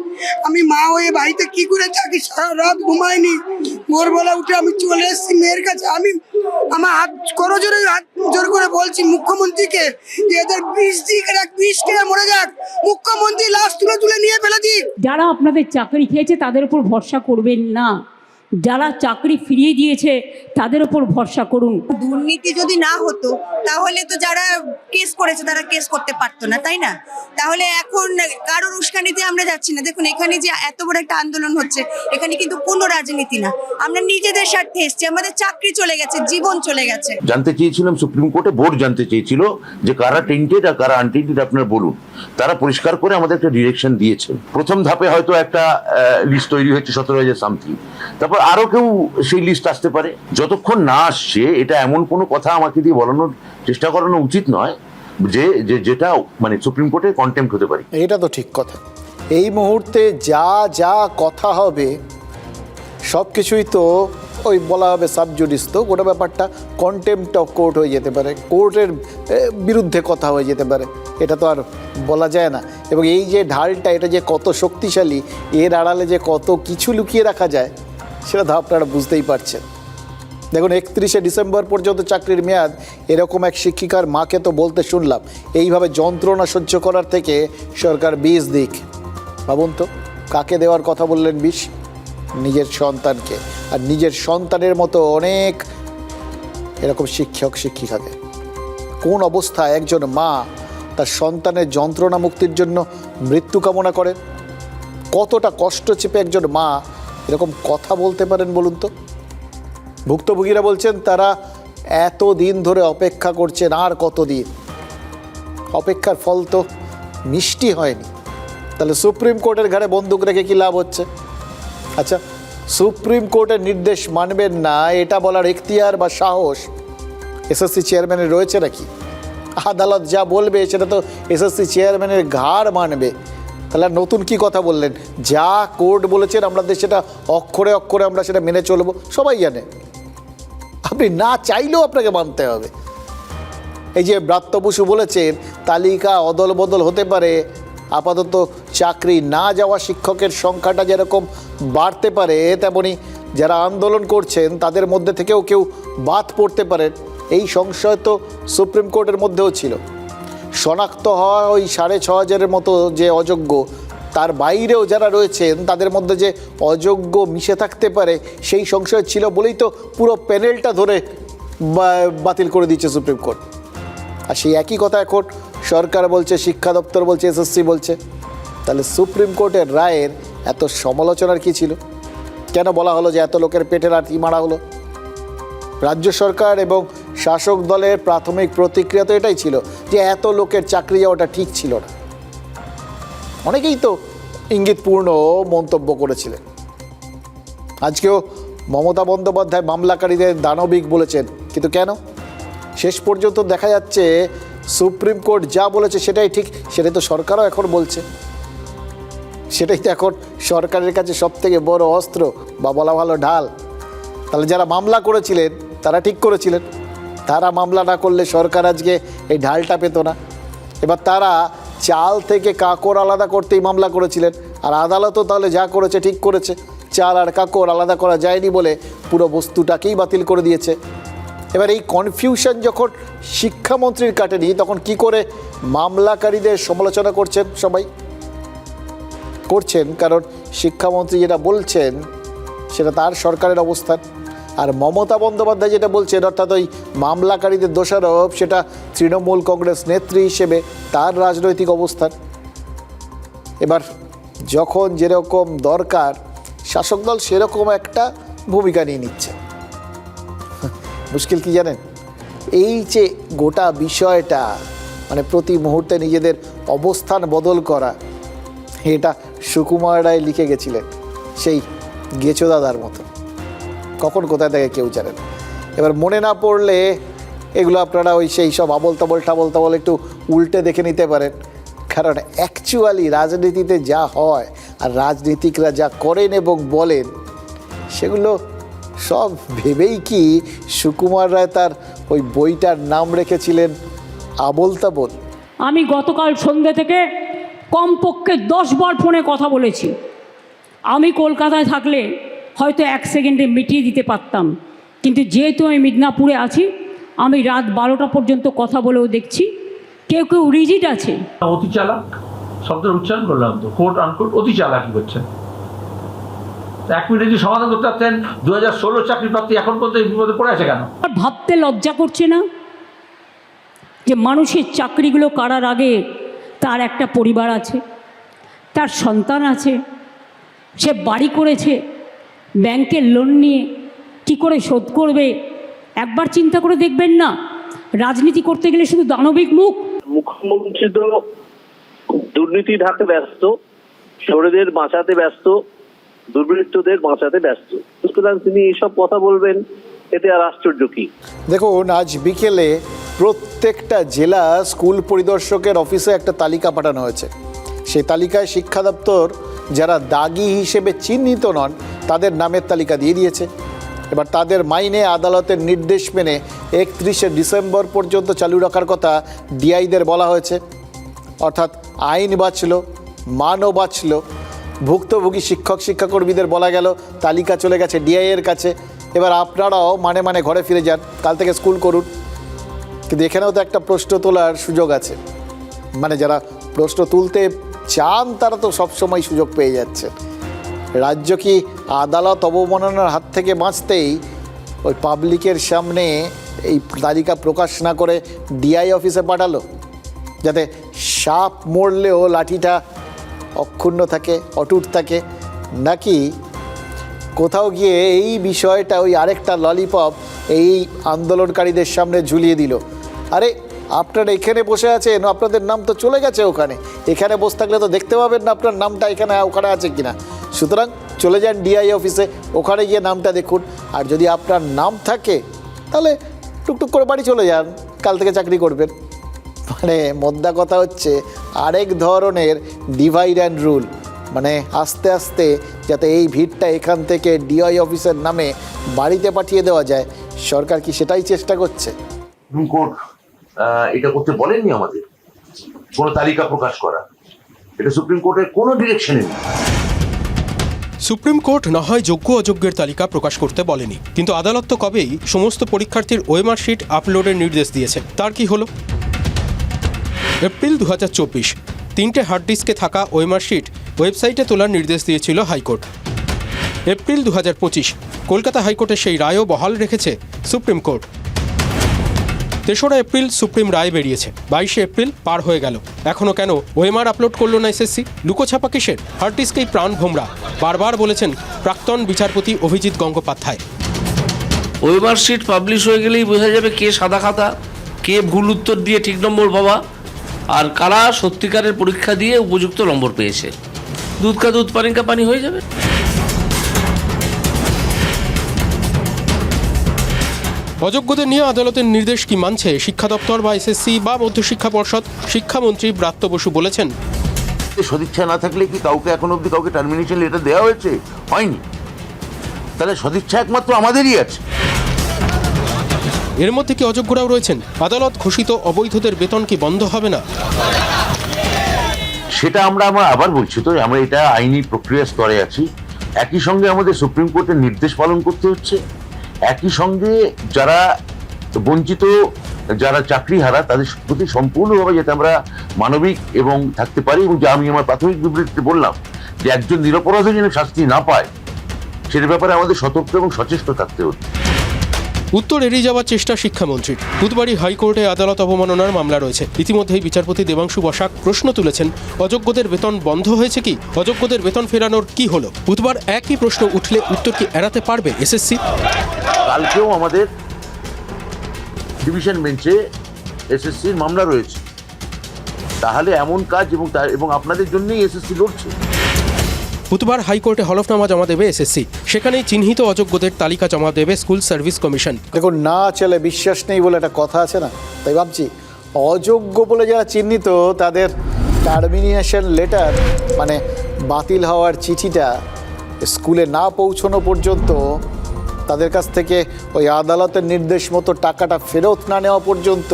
আমি মা হয়ে বাড়িতে কি করে থাকি, সারা রাত ঘুমাইনি, ভোরবেলা উঠে আমি চলে এসেছি মেয়ের কাছে। আমি আমার হাত জোর করে বলছি মুখ্যমন্ত্রীকে যে এদের বিষ দিক, বিষ খেয়ে মরে যাক, মুখ্যমন্ত্রী লাশ তুলে নিয়ে ফেলে দিক। যারা আপনাদের চাকরি খেয়েছে তাদের উপর ভরসা করবেন না, যারা চাকরি ফিরিয়ে দিয়েছে তাদের উপর ভরসা করুন। দুর্নীতি যদি না হতো তাহলে তো যারা কেস করেছে তারা কেস করতে পারতো না, তাই না? তাহলে এখন কারোর উস্কানিতে আমরা যাচ্ছি না। দেখুন এখানে যে এত বড় একটা আন্দোলন হচ্ছে, এখানে কিন্তু কোনো রাজনীতি না, আমরা নিজেদের স্বার্থে এসেছি। আমাদের চাকরি চলে গেছে, জীবন চলে গেছে। জানতে চেয়েছিলাম সুপ্রিম কোর্টে, বোর্ড জানতে চেয়েছিল যে কারা টেন্টেড আর কারা আনটেন্টেড আপনারা বলুন। তারা পরিষ্কার করে আমাদের একটা ডিরেকশন দিয়েছে। প্রথম ধাপে হয়তো একটা লিস্ট তৈরি হয়েছে 17,000 সামথিং, তারপর আরো কেউ সেই লিস্ট আসতে পারে। যতক্ষণ না আসছে এটা এমন কোনো কথা আমাকে দিয়ে বলানোর চেষ্টা করানো উচিত নয় যেটা মানে সুপ্রিম কোর্টে কন্টেম্প্ট হতে পারে। এটা তো ঠিক কথা। এই মুহূর্তে যা কথা হবে সব কিছুই তো ওই বলা হবে সাবজুডিস, তো গোটা ব্যাপারটা কন্টেম্প্ট অফ কোর্ট হয়ে যেতে পারে, কোর্টের বিরুদ্ধে কথা হয়ে যেতে পারে, এটা তো আর বলা যায় না। এবং এই যে ঢালটা, এটা যে কত শক্তিশালী, এর আড়ালে যে কত কিছু লুকিয়ে রাখা যায় সেটা তো আপনারা বুঝতেই পারছেন। দেখুন 31শে ডিসেম্বর পর্যন্ত চাকরির মেয়াদ, এরকম এক শিক্ষিকার মাকে তো বলতে শুনলাম এইভাবে যন্ত্রণা সহ্য করার থেকে সরকার 20 দিক। ভাবুন তো, কাকে দেওয়ার কথা বললেন 20? নিজের সন্তানকে। আর নিজের সন্তানের মতো অনেক এরকম শিক্ষক শিক্ষিকাকে। কোন অবস্থায় একজন মা তার সন্তানের যন্ত্রণা মুক্তির জন্য মৃত্যু কামনা করেন? কতটা কষ্ট চেপে একজন মা এরকম কথা বলতে পারেন বলুন তো? ভুক্তভোগীরা বলছেন তারা এত দিন ধরে অপেক্ষা করছেন, আর কতদিন? অপেক্ষার ফল তো মিষ্টি হয়নি। তাহলে সুপ্রিম কোর্টের ঘাড়ে বন্দুক রেখে কি লাভ হচ্ছে? আচ্ছা, সুপ্রিম কোর্টের নির্দেশ মানবেন না এটা বলার এখতিয়ার বা সাহস এসএসসি চেয়ারম্যানের রয়েছে নাকি? আদালত যা বলবে সেটা তো এসএসসি চেয়ারম্যানের ঘাড় মানবে। তাহলে নতুন কি কথা বললেন? যা কোর্ট বলেছেন আমাদের সেটা অক্ষরে অক্ষরে আমরা সেটা মেনে চলবো, সবাই জানে। আপনি না চাইলেও আপনাকে মানতে হবে। এই যে ব্রাত্য বসু বলেছেন তালিকা অদল বদল হতে পারে, আপাতত চাকরি না যাওয়া শিক্ষকের সংখ্যাটা যেরকম বাড়তে পারে তেমনি যারা আন্দোলন করছেন তাদের মধ্যে থেকেও কেউ বাদ পড়তে পারেন, এই সংশয় তো সুপ্রিম কোর্টের মধ্যেও ছিল। শনাক্ত হওয়া ওই 6,500-এর মতো যে অযোগ্য, তার বাইরেও যারা রয়েছেন তাদের মধ্যে যে অযোগ্য মিশে থাকতে পারে সেই সংশয় ছিল বলেই তো পুরো প্যানেলটা ধরে বাতিল করে দিচ্ছে সুপ্রিম কোর্ট। আর সেই একই কথা এখন সরকার বলছে, শিক্ষা দপ্তর বলছে, এসএসসি বলছে। তাহলে সুপ্রিম কোর্টের রায়ের এত সমালোচনার কি ছিল? কেন বলা হলো যে এত লোকের পেটে লাথি মারা হলো? রাজ্য সরকার এবং শাসক দলের প্রাথমিক প্রতিক্রিয়া তো এটাই ছিল যে এত লোকের চাকরি যাওয়াটা ঠিক ছিল না। অনেকেই তো ইঙ্গিতপূর্ণ মন্তব্য করেছিলেন। আজকেও মমতা বন্দ্যোপাধ্যায় মামলাকারীদের দানবিক বলেছেন, কিন্তু কেন? শেষ পর্যন্ত দেখা যাচ্ছে সুপ্রিম কোর্ট যা বলেছে সেটাই ঠিক, সেটাই তো সরকারও এখন বলছে। সেটাই তো এখন সরকারের কাছে সবথেকে বড় অস্ত্র বা বলা ভালো ঢাল। তাহলে যারা মামলা করেছিলেন তারা ঠিক করেছিলেন, তারা মামলা না করলে সরকার আজকে এই ঢালটা পেত না। এবার তারা চাল থেকে কাকর আলাদা করতেই মামলা করেছিলেন, আর আদালতও তাহলে যা করেছে ঠিক করেছে। চাল আর কাকর আলাদা করা যায়নি বলে পুরো বস্তুটাকেই বাতিল করে দিয়েছে। এবার এই কনফিউশন যখন শিক্ষামন্ত্রীর কাটেনি, তখন কি করে মামলাকারীদের সমালোচনা করছেন? সবাই করছেন কারণ শিক্ষামন্ত্রী যেটা বলছেন সেটা তার সরকারের অবস্থান, আর মমতা বন্দ্যোপাধ্যায় যেটা বলছেন অর্থাৎ ওই মামলাকারীদের দোষারোপ, সেটা তৃণমূল কংগ্রেস নেত্রী হিসেবে তার রাজনৈতিক অবস্থান। এবার যখন যেরকম দরকার শাসক দল সেরকম একটা ভূমিকা নিয়ে নিচ্ছে। মুশকিল কি জানেন? এই যে গোটা বিষয়টা, মানে প্রতি মুহূর্তে নিজেদের অবস্থান বদল করা, এটা সুকুমার রায় লিখে গেছিলেন সেই গেছো দাদার মতো। কখন কোথায় থেকে কেউ জানেন। এবার মনে না পড়লে এগুলো আপনারা ওই সেই সব আবল তাবল একটু উল্টে দেখে নিতে পারেন, কারণ অ্যাকচুয়ালি রাজনীতিতে যা হয় আর রাজনীতিকরা যা করেন এবং বলেন সেগুলো সব ভেবেই কি সুকুমার রায় তার ওই বইটার নাম রেখেছিলেন আবল তাবল। আমি গতকাল সন্ধ্যে থেকে কমপক্ষে 10 বার ফোনে কথা বলেছি। আমি কলকাতায় থাকলে হয়তো 1 সেকেন্ডে মিটিয়ে দিতে পারতাম, কিন্তু যেহেতু আমি মিদনাপুরে আছি, আমি রাত 12টা পর্যন্ত কথা বলেও দেখছি কেউ কেউ রিজিড আছে। অতি চালাক শব্দের উচ্চারণ করলাম তো, কোট আনকোট অতি চালাকি করছেন। 1 মিনিটে যদি সমাধান করতে পারতেন 2016 চাকরি প্রাপ্তি এখন পর্যন্ত এই বিপদে পড়ে আছে কেন? ভাবতে লজ্জা করছে না যে মানুষের চাকরিগুলো করার আগে তার একটা পরিবার আছে, তার সন্তান আছে, সে বাড়ি করেছে, ব্যাংকের লোন নিয়ে কী করে শোধ করবে? একবার চিন্তা করে দেখবেন না? রাজনীতি করতে গেলে শুধু দানবিক মুখ। মুখ্যমন্ত্রী তো দুর্নীতি ঢাকতে ব্যস্ত, চোরেদের বাঁচাতে ব্যস্ত, দুর্বৃত্তদের বাঁচাতে ব্যস্ত, সুতরাং তিনি এইসব কথা বলবেন, এতে আর আশ্চর্য কি? দেখুন, আজ বিকেলে প্রত্যেকটা জেলা স্কুল পরিদর্শকের অফিসে একটা তালিকা পাঠানো হয়েছে। সেই তালিকায় শিক্ষা দপ্তর যারা দাগি হিসেবে চিহ্নিত নন তাদের নামের তালিকা দিয়ে দিয়েছে। এবার তাদের মাইনে আদালতের নির্দেশ মেনে 31শে ডিসেম্বর পর্যন্ত চালু রাখার কথা ডিআইদের বলা হয়েছে। অর্থাৎ আইন বাঁচল, মানও বাঁচল। ভুক্তভোগী শিক্ষাকর্মীদের বলা গেল তালিকা চলে গেছে ডিআইয়ের কাছে, এবার আপনারাও মানে ঘরে ফিরে যান, কাল থেকে স্কুল করুন। কিন্তু এখানেও তো একটা প্রশ্ন তোলার সুযোগ আছে, মানে যারা প্রশ্ন তুলতে চান তারা তো সবসময় সুযোগ পেয়ে যাচ্ছেন। রাজ্য কি আদালত অবমাননার হাত থেকে বাঁচতেই ওই পাবলিকের সামনে এই তালিকা প্রকাশ না করে ডিআই অফিসে পাঠালো, যাতে সাপ মরলেও লাঠিটা অক্ষুণ্ণ থাকে, অটুট থাকে? নাকি কোথাও গিয়ে এই বিষয়টা ওই আরেকটা ললিপপ এই আন্দোলনকারীদের সামনে ঝুলিয়ে দিল? আরে আপনারা এখানে বসে আছেন, আপনাদের নাম তো চলে গেছে ওখানে, এখানে বসে থাকলে তো দেখতে পাবেন না আপনার নামটা এখানে ওখানে আছে কিনা। সুতরাং চলে যান ডিআই অফিসে, ওখানে গিয়ে নামটা দেখুন, আর যদি আপনার নাম থাকে তাহলে টুকটুক করে বাড়ি চলে যান, কাল থেকে চাকরি করবেন। মানে মোদ্দা কথা হচ্ছে আরেক ধরনের ডিভাইড অ্যান্ড রুল, মানে আস্তে আস্তে যাতে এই ভিড়টা এখান থেকে ডিআই অফিসের নামে বাড়িতে পাঠিয়ে দেওয়া যায়। সরকার কি সেটাই চেষ্টা করছে? সুপ্রিম কোর্ট এটা করতে বলেননি আমাদের, কোনো তালিকা প্রকাশ করা, এটা সুপ্রিম কোর্টের কোনো ডিরেকশনে নেই। সুপ্রিম কোর্ট না হয় যোগ্য অযোগ্যের তালিকা প্রকাশ করতে বলেনি, কিন্তু আদালত তো কবেই সমস্ত পরীক্ষার্থীর ওএমআর শিট আপলোডের নির্দেশ দিয়েছে। তার কি হলো? এপ্রিল 2024 3টে হার্ড ডিস্কে থাকা ওএমআর শিট ওয়েবসাইটে তোলার নির্দেশ দিয়েছিল হাইকোর্ট। এপ্রিল 2025 কলকাতা হাইকোর্টের সেই রায়ও বহাল রেখেছে সুপ্রিম কোর্ট। 3রা এপ্রিল সুপ্রিম রায় বেরিয়েছে। 22শে এপ্রিল পার হয়ে গেল, এখনো কেন ওএমআর আপলোড করলো না এসএসসি? লুকোছাপা কিসের? হার্ড ডিস্কেই প্রাণ ভোমরা, বারবার বলেছেন প্রাক্তন বিচারপতি Abhijit Gangopadhyay. OMR sheet publish হয়ে গেলেই বোঝা যাবে কে সাদা খাতা, কে ভুল উত্তর দিয়ে ঠিক নম্বর পাওয়া, আর কারা সত্যিকারের পরীক্ষা দিয়ে উপযুক্ত নম্বর পেয়েছে। দুধ কা দুধ পানি কা পানি হয়ে যাবে। অযোগ্যদের নিয়ে আদালতের নির্দেশ কি মানছে শিক্ষা দপ্তর বা এসএসসি বা মধ্যশিক্ষা পর্ষদ? শিক্ষামন্ত্রী ব্রাত্য বসু বলেছেন, সদিচ্ছা না থাকলে কি কাউকে এখন অব্দি কাউকে টার্মিনেশন লেটার দেওয়া হয়েছে? হয়নি। তাহলে সদিচ্ছা একমাত্র আমাদেরই আছে। এর মধ্যে কি অযোগ্যরাও রয়েছেন? আদালত ঘোষিত অবৈধদের বেতন কি বন্ধ হবে না? সেটা আমরা আবার বলছি তো, আমরা এটা আইনি প্রক্রিয়া স্তরে আছি। একই সঙ্গে আমাদের সুপ্রিম কোর্টের নির্দেশ পালন করতে হচ্ছে। একই সঙ্গে যারা বঞ্চিত, যারা চাকরি হারা, তাদের প্রতি সম্পূর্ণভাবে যাতে আমরা মানবিক এবং থাকতে পারি, এবং যে আমি আমার প্রাথমিক বিবৃতিতে বললাম যে একজন নিরপরাধ যেন শাস্তি না পায়, সেটার ব্যাপারে আমাদের সতর্ক এবং সচেষ্ট থাকতে হচ্ছে। উত্তর এড়িয়ে যাওয়ার চেষ্টা শিক্ষামন্ত্রীর। বুধবারই হাইকোর্টে আদালত অবমাননার মামলা রয়েছে। ইতিমধ্যেই বিচারপতি দেবাংশু বসাক প্রশ্ন তুলেছেন, অযোগ্যদের বেতন বন্ধ হয়েছে কি? অযোগ্যদের বেতন ফেরানোর কি হলো? বুধবার একই প্রশ্ন উঠলে উত্তর কি এড়াতে পারবে এসএসসি? কালকেও আমাদের ডিভিশন বেঞ্চে এসএসসির মামলা রয়েছে। তাহলে এমন কাজ এবং আপনাদের জন্যই এসএসসি লড়ছে। বুধবার হাইকোর্টে হলফনামা জমা দেবে এসএসসি। সেখানেই চিহ্নিত অযোগ্যদের তালিকা জমা দেবে স্কুল সার্ভিস কমিশন। দেখুন, না চলে বিশ্বাস নেই বলে একটা কথা আছে না, তাই ভাবছি অযোগ্য বলে যারা চিহ্নিত তাদের টার্মিনেশন লেটার, মানে বাতিল হওয়ার চিঠিটা স্কুলে না পৌঁছানো পর্যন্ত, তাদের কাছ থেকে ওই আদালতের নির্দেশ মতো টাকাটা ফেরত না নেওয়া পর্যন্ত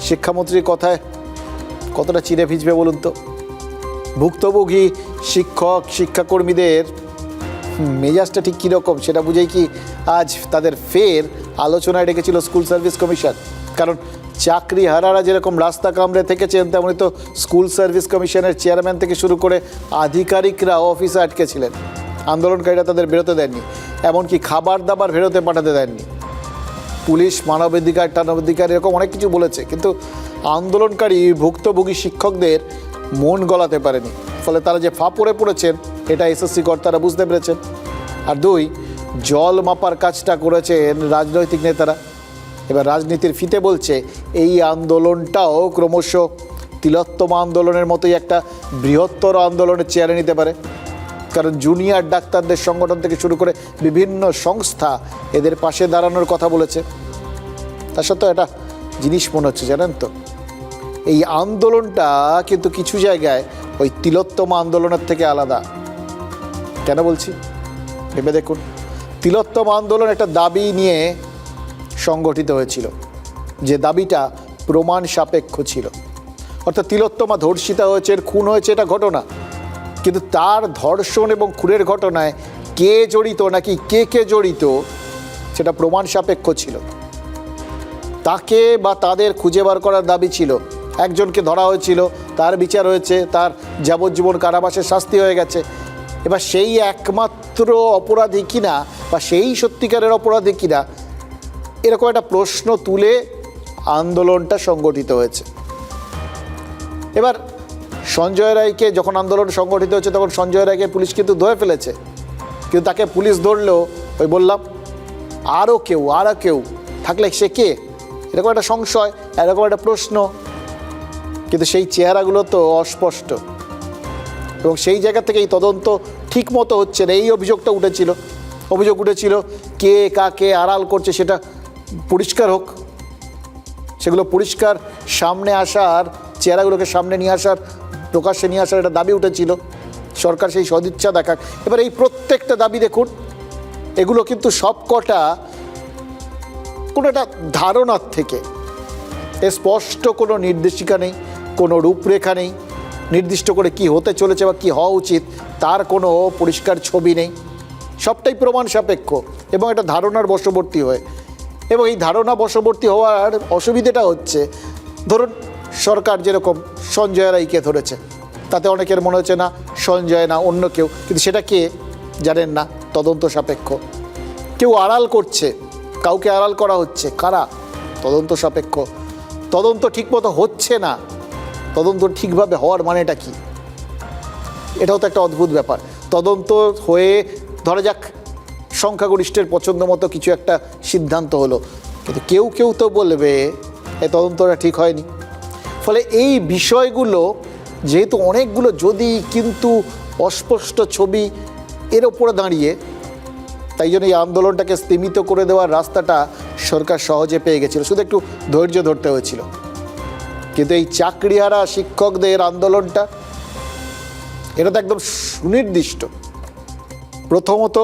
শিক্ষামন্ত্রীর কথায় কতটা চিড়ে ভিজবে বলুন তো? ভুক্তভোগী শিক্ষক শিক্ষাকর্মীদের মেজাজটা ঠিক কীরকম সেটা বুঝেই কি আজ তাদের ফের আলোচনায় ডেকেছিল স্কুল সার্ভিস কমিশন? কারণ চাকরি হারারা যেরকম রাস্তা কামড়ে থেকেছেন, তেমনি তো স্কুল সার্ভিস কমিশনের চেয়ারম্যান থেকে শুরু করে আধিকারিকরা অফিসে আটকে ছিলেন। আন্দোলনকারীরা তাদের বেরোতে দেননি, এমনকি খাবার দাবার বেরোতে পাঠাতে দেননি। পুলিশ মানবাধিকার টানবাধিকার এরকম অনেক কিছু বলেছে, কিন্তু আন্দোলনকারী ভুক্তভোগী শিক্ষকদের মন গলাতে পারেনি। ফলে তারা যে ফাঁপড়ে পড়েছেন এটা এসএসসি কর্তারা বুঝতে পেরেছেন। আর 2, জল মাপার কাজটা করেছেন রাজনৈতিক নেতারা। এবার রাজনীতির ফিতে বলছে এই আন্দোলনটাও ক্রমশ তিলোত্তমা আন্দোলনের মতোই একটা বৃহত্তর আন্দোলনের চেয়ারে নিতে পারে। কারণ জুনিয়র ডাক্তারদের সংগঠন থেকে শুরু করে বিভিন্ন সংস্থা এদের পাশে দাঁড়ানোর কথা বলেছে। তার সাথে একটা জিনিস মনে হচ্ছে জানেন তো, এই আন্দোলনটা কিন্তু কিছু জায়গায় ওই তিলোত্তমা আন্দোলনের থেকে আলাদা। কেন বলছি ভেবে দেখুন। তিলোত্তমা আন্দোলন একটা দাবি নিয়ে সংগঠিত হয়েছিল, যে দাবিটা প্রমাণ সাপেক্ষ ছিল। অর্থাৎ তিলোত্তমা ধর্ষিতা হয়েছে, খুন হয়েছে, এটা ঘটনা, কিন্তু তার ধর্ষণ এবং খুনের ঘটনায় কে জড়িত নাকি কে জড়িত সেটা প্রমাণ সাপেক্ষ ছিল। তাকে বা তাদের খুঁজে বার করার দাবি ছিল। একজনকে ধরা হয়েছিল, তার বিচার হয়েছে, তার যাবজ্জীবন কারাবাসের শাস্তি হয়ে গেছে। এবার সেই একমাত্র অপরাধী কিনা বা সেই সত্যিকারের অপরাধী কিনা, এরকম একটা প্রশ্ন তুলে আন্দোলনটা সংগঠিত হয়েছে। এবার সঞ্জয় রায়কে যখন আন্দোলন সংগঠিত হয়েছে তখন সঞ্জয় রায়কে পুলিশ কিন্তু ধরে ফেলেছে, কিন্তু তাকে পুলিশ ধরলেও ওই বললাম আরও কেউ থাকলে সে কে, এরকম একটা সংশয়, এরকম একটা প্রশ্ন। কিন্তু সেই চেহারাগুলো তো অস্পষ্ট, এবং সেই জায়গা থেকে এই তদন্ত ঠিক মতো হচ্ছে না। এই অভিযোগ উঠেছিল কে কাকে আড়াল করছে সেটা পরিষ্কার হোক। সেগুলো পরিষ্কার সামনে আসার, চেহারাগুলোকে সামনে নিয়ে আসার, প্রকাশ্যে নিয়ে আসার একটা দাবি উঠেছিল। সরকার সেই সদিচ্ছা দেখাক। এবার এই প্রত্যেকটা দাবি দেখুন, এগুলো কিন্তু সবকটা কোনো একটা ধারণার থেকে, স্পষ্ট কোনো নির্দেশিকা নেই, কোনো রূপরেখা নেই, নির্দিষ্ট করে কি হতে চলেছে বা কী হওয়া উচিত তার কোনো পরিষ্কার ছবি নেই। সবটাই প্রমাণ সাপেক্ষ এবং একটা ধারণার বশবর্তী হয়। এবং এই ধারণা বশবর্তী হওয়ার অসুবিধাটা হচ্ছে, ধরুন সরকার যেরকম সঞ্জয় রায়কে ধরেছে, তাতে অনেকের মনে হচ্ছে না সঞ্জয় না অন্য কেউ, কিন্তু সেটা কে জানেন না, তদন্ত সাপেক্ষ। কেউ আড়াল করছে, কাউকে আড়াল করা হচ্ছে, কারা? তদন্ত সাপেক্ষ। তদন্ত ঠিকমতো হচ্ছে না, তদন্ত ঠিকভাবে হওয়ার মানেটা কি? এটাও তো একটা অদ্ভুত ব্যাপার। তদন্ত হয়ে ধরা যাক সংখ্যাগরিষ্ঠের পছন্দ মতো কিছু একটা সিদ্ধান্ত হলো, কিন্তু কেউ কেউ তো বলবে এই তদন্তটা ঠিক হয়নি। ফলে এই বিষয়গুলো যেহেতু অনেকগুলো যদি কিন্তু অস্পষ্ট ছবি এর ওপরে দাঁড়িয়ে, তাই জন্য এই আন্দোলনটাকে স্তীমিত করে দেওয়ার রাস্তাটা সরকার সহজে পেয়ে গেছিল, শুধু একটু ধৈর্য ধরতে হয়েছিল। কিন্তু এই চাকরিহারা শিক্ষকদের আন্দোলনটা, এটা তো একদম সুনির্দিষ্ট। প্রথমত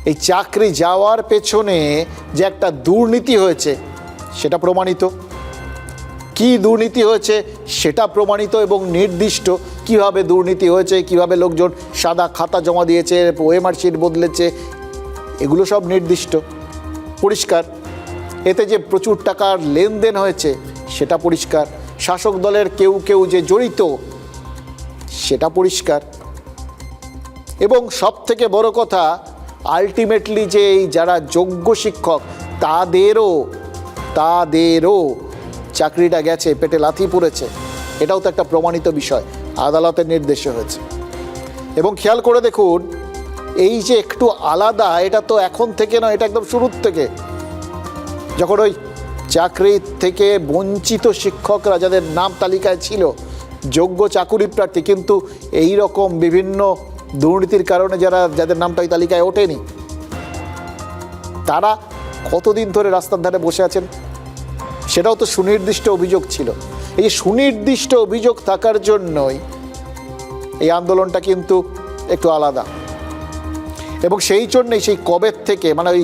এই চাকরি যাওয়ার পেছনে যে একটা দুর্নীতি হয়েছে সেটা প্রমাণিত, কি দুর্নীতি হয়েছে সেটা প্রমাণিত এবং নির্দিষ্ট। কিভাবে দুর্নীতি হয়েছে, কিভাবে লোকজন সাদা খাতা জমা দিয়েছে, ওএমআর শিট বদলেছে, এগুলো সব নির্দিষ্ট, পরিষ্কার। এতে যে প্রচুর টাকার লেনদেন হয়েছে সেটা পরিষ্কার। শাসক দলের কেউ কেউ যে জড়িত সেটা পরিষ্কার। এবং সব থেকে বড় কথা, আলটিমেটলি যে এই যারা যোগ্য শিক্ষক তাদেরও চাকরিটা গেছে, পেটে লাথি পড়েছে, এটাও তো একটা প্রমাণিত বিষয়, আদালতের নির্দেশে হয়েছে। এবং খেয়াল করে দেখুন, এই যে একটু আলাদা, এটা তো এখন থেকে নয়, এটা একদম শুরুর থেকে। যখন ওই চাকরি থেকে বঞ্চিত শিক্ষকরা যাদের নাম তালিকায় ছিল, যোগ্য চাকুরি প্রার্থী, কিন্তু এই রকম বিভিন্ন দুর্নীতির কারণে যাদের নামটা ওই তালিকায় ওঠেনি, তারা কতদিন ধরে রাস্তার ধারে বসে আছেন, সেটাও তো সুনির্দিষ্ট অভিযোগ ছিল। এই সুনির্দিষ্ট অভিযোগ থাকার জন্যই এই আন্দোলনটা কিন্তু একটু আলাদা। এবং সেই জন্যেই সেই কবের থেকে, মানে ওই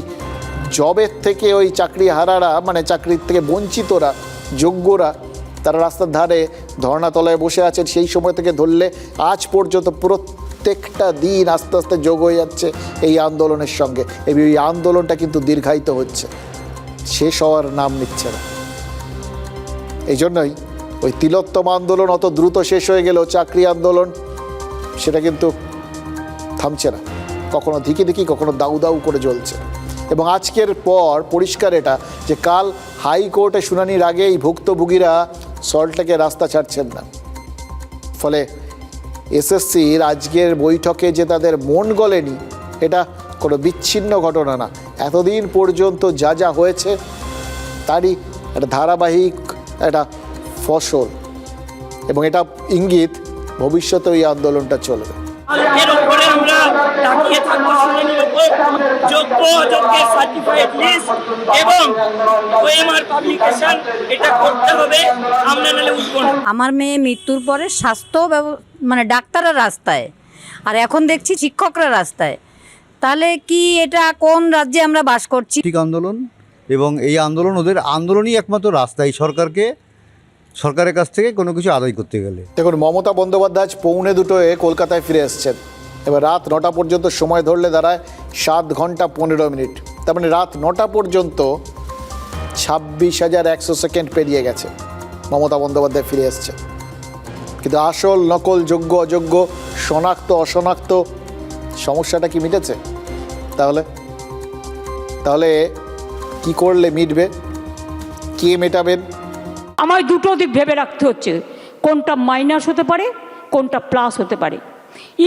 জবের থেকে ওই চাকরি হারারা, মানে চাকরির থেকে বঞ্চিতরা, যোগ্যরা, তারা রাস্তার ধারে ধর্নাতলায় বসে আছেন। সেই সময় থেকে ধরলে আজ পর্যন্ত প্রত্যেকটা দিন আস্তে আস্তে যোগ হয়ে যাচ্ছে এই আন্দোলনের সঙ্গে। এই আন্দোলনটা কিন্তু দীর্ঘায়িত হচ্ছে, শেষ হওয়ার নাম নিচ্ছে না। এই জন্যই ওই তিলোত্তম আন্দোলন অত দ্রুত শেষ হয়ে গেল, চাকরি আন্দোলন সেটা কিন্তু থামছে না, কখনো ধিকি ধিকি, কখনো দাউ দাউ করে জ্বলছে। এবং আজকের পর পরিষ্কার এটা যে কাল হাইকোর্টে শুনানির আগেই ভুক্তভোগীরা সল্টলেকে রাস্তা ছাড়ছেন না। ফলে এসএসসির আজকের বৈঠকে যে তাদের মন গলেনি, এটা কোনো বিচ্ছিন্ন ঘটনা না। এতদিন পর্যন্ত যা যা হয়েছে তারই একটা ধারাবাহিক একটা ফসল, এবং এটা ইঙ্গিত ভবিষ্যতে এই আন্দোলনটা চলবে। এর উপরে আমরা তাকিয়ে থাকবো শুনানির উপর, যোগ্য অযোগ্যের সার্টিফাইড লিস্ট এবং ওএমআর পাবলিকেশন, এটা করতে হবে, আমরা নালে উঠবো না। আমার মেয়ে মৃত্যুর পরে স্বাস্থ্য মানে ডাক্তাররা রাস্তায়, আর এখন দেখছি শিক্ষকরা রাস্তায়। তাহলে কি এটা কোন রাজ্যে আমরা বাস করছি? ঠিক আন্দোলন, এবং এই আন্দোলন, ওদের আন্দোলনই একমাত্র রাস্তা এই সরকারের কাছ থেকে কোনো কিছু আদায় করতে গেলে। দেখুন, মমতা বন্দ্যোপাধ্যায় 1:45 কলকাতায় ফিরে এসছেন। এবার রাত 9টা পর্যন্ত সময় ধরলে দাঁড়ায় 7 ঘন্টা 15 মিনিট। তার মানে রাত 9টা পর্যন্ত 26,100 সেকেন্ড পেরিয়ে গেছে, মমতা বন্দ্যোপাধ্যায় ফিরে এসছে। কিন্তু আসল নকল, যোগ্য অযোগ্য, শনাক্ত অশনাক্ত সমস্যাটা কি মিটেছে? তাহলে কি করলে মিটবে? কে মেটাবেন? আমায় দুটো দিক ভেবে রাখতে হচ্ছে, কোনটা মাইনাস হতে পারে, কোনটা প্লাস হতে পারে।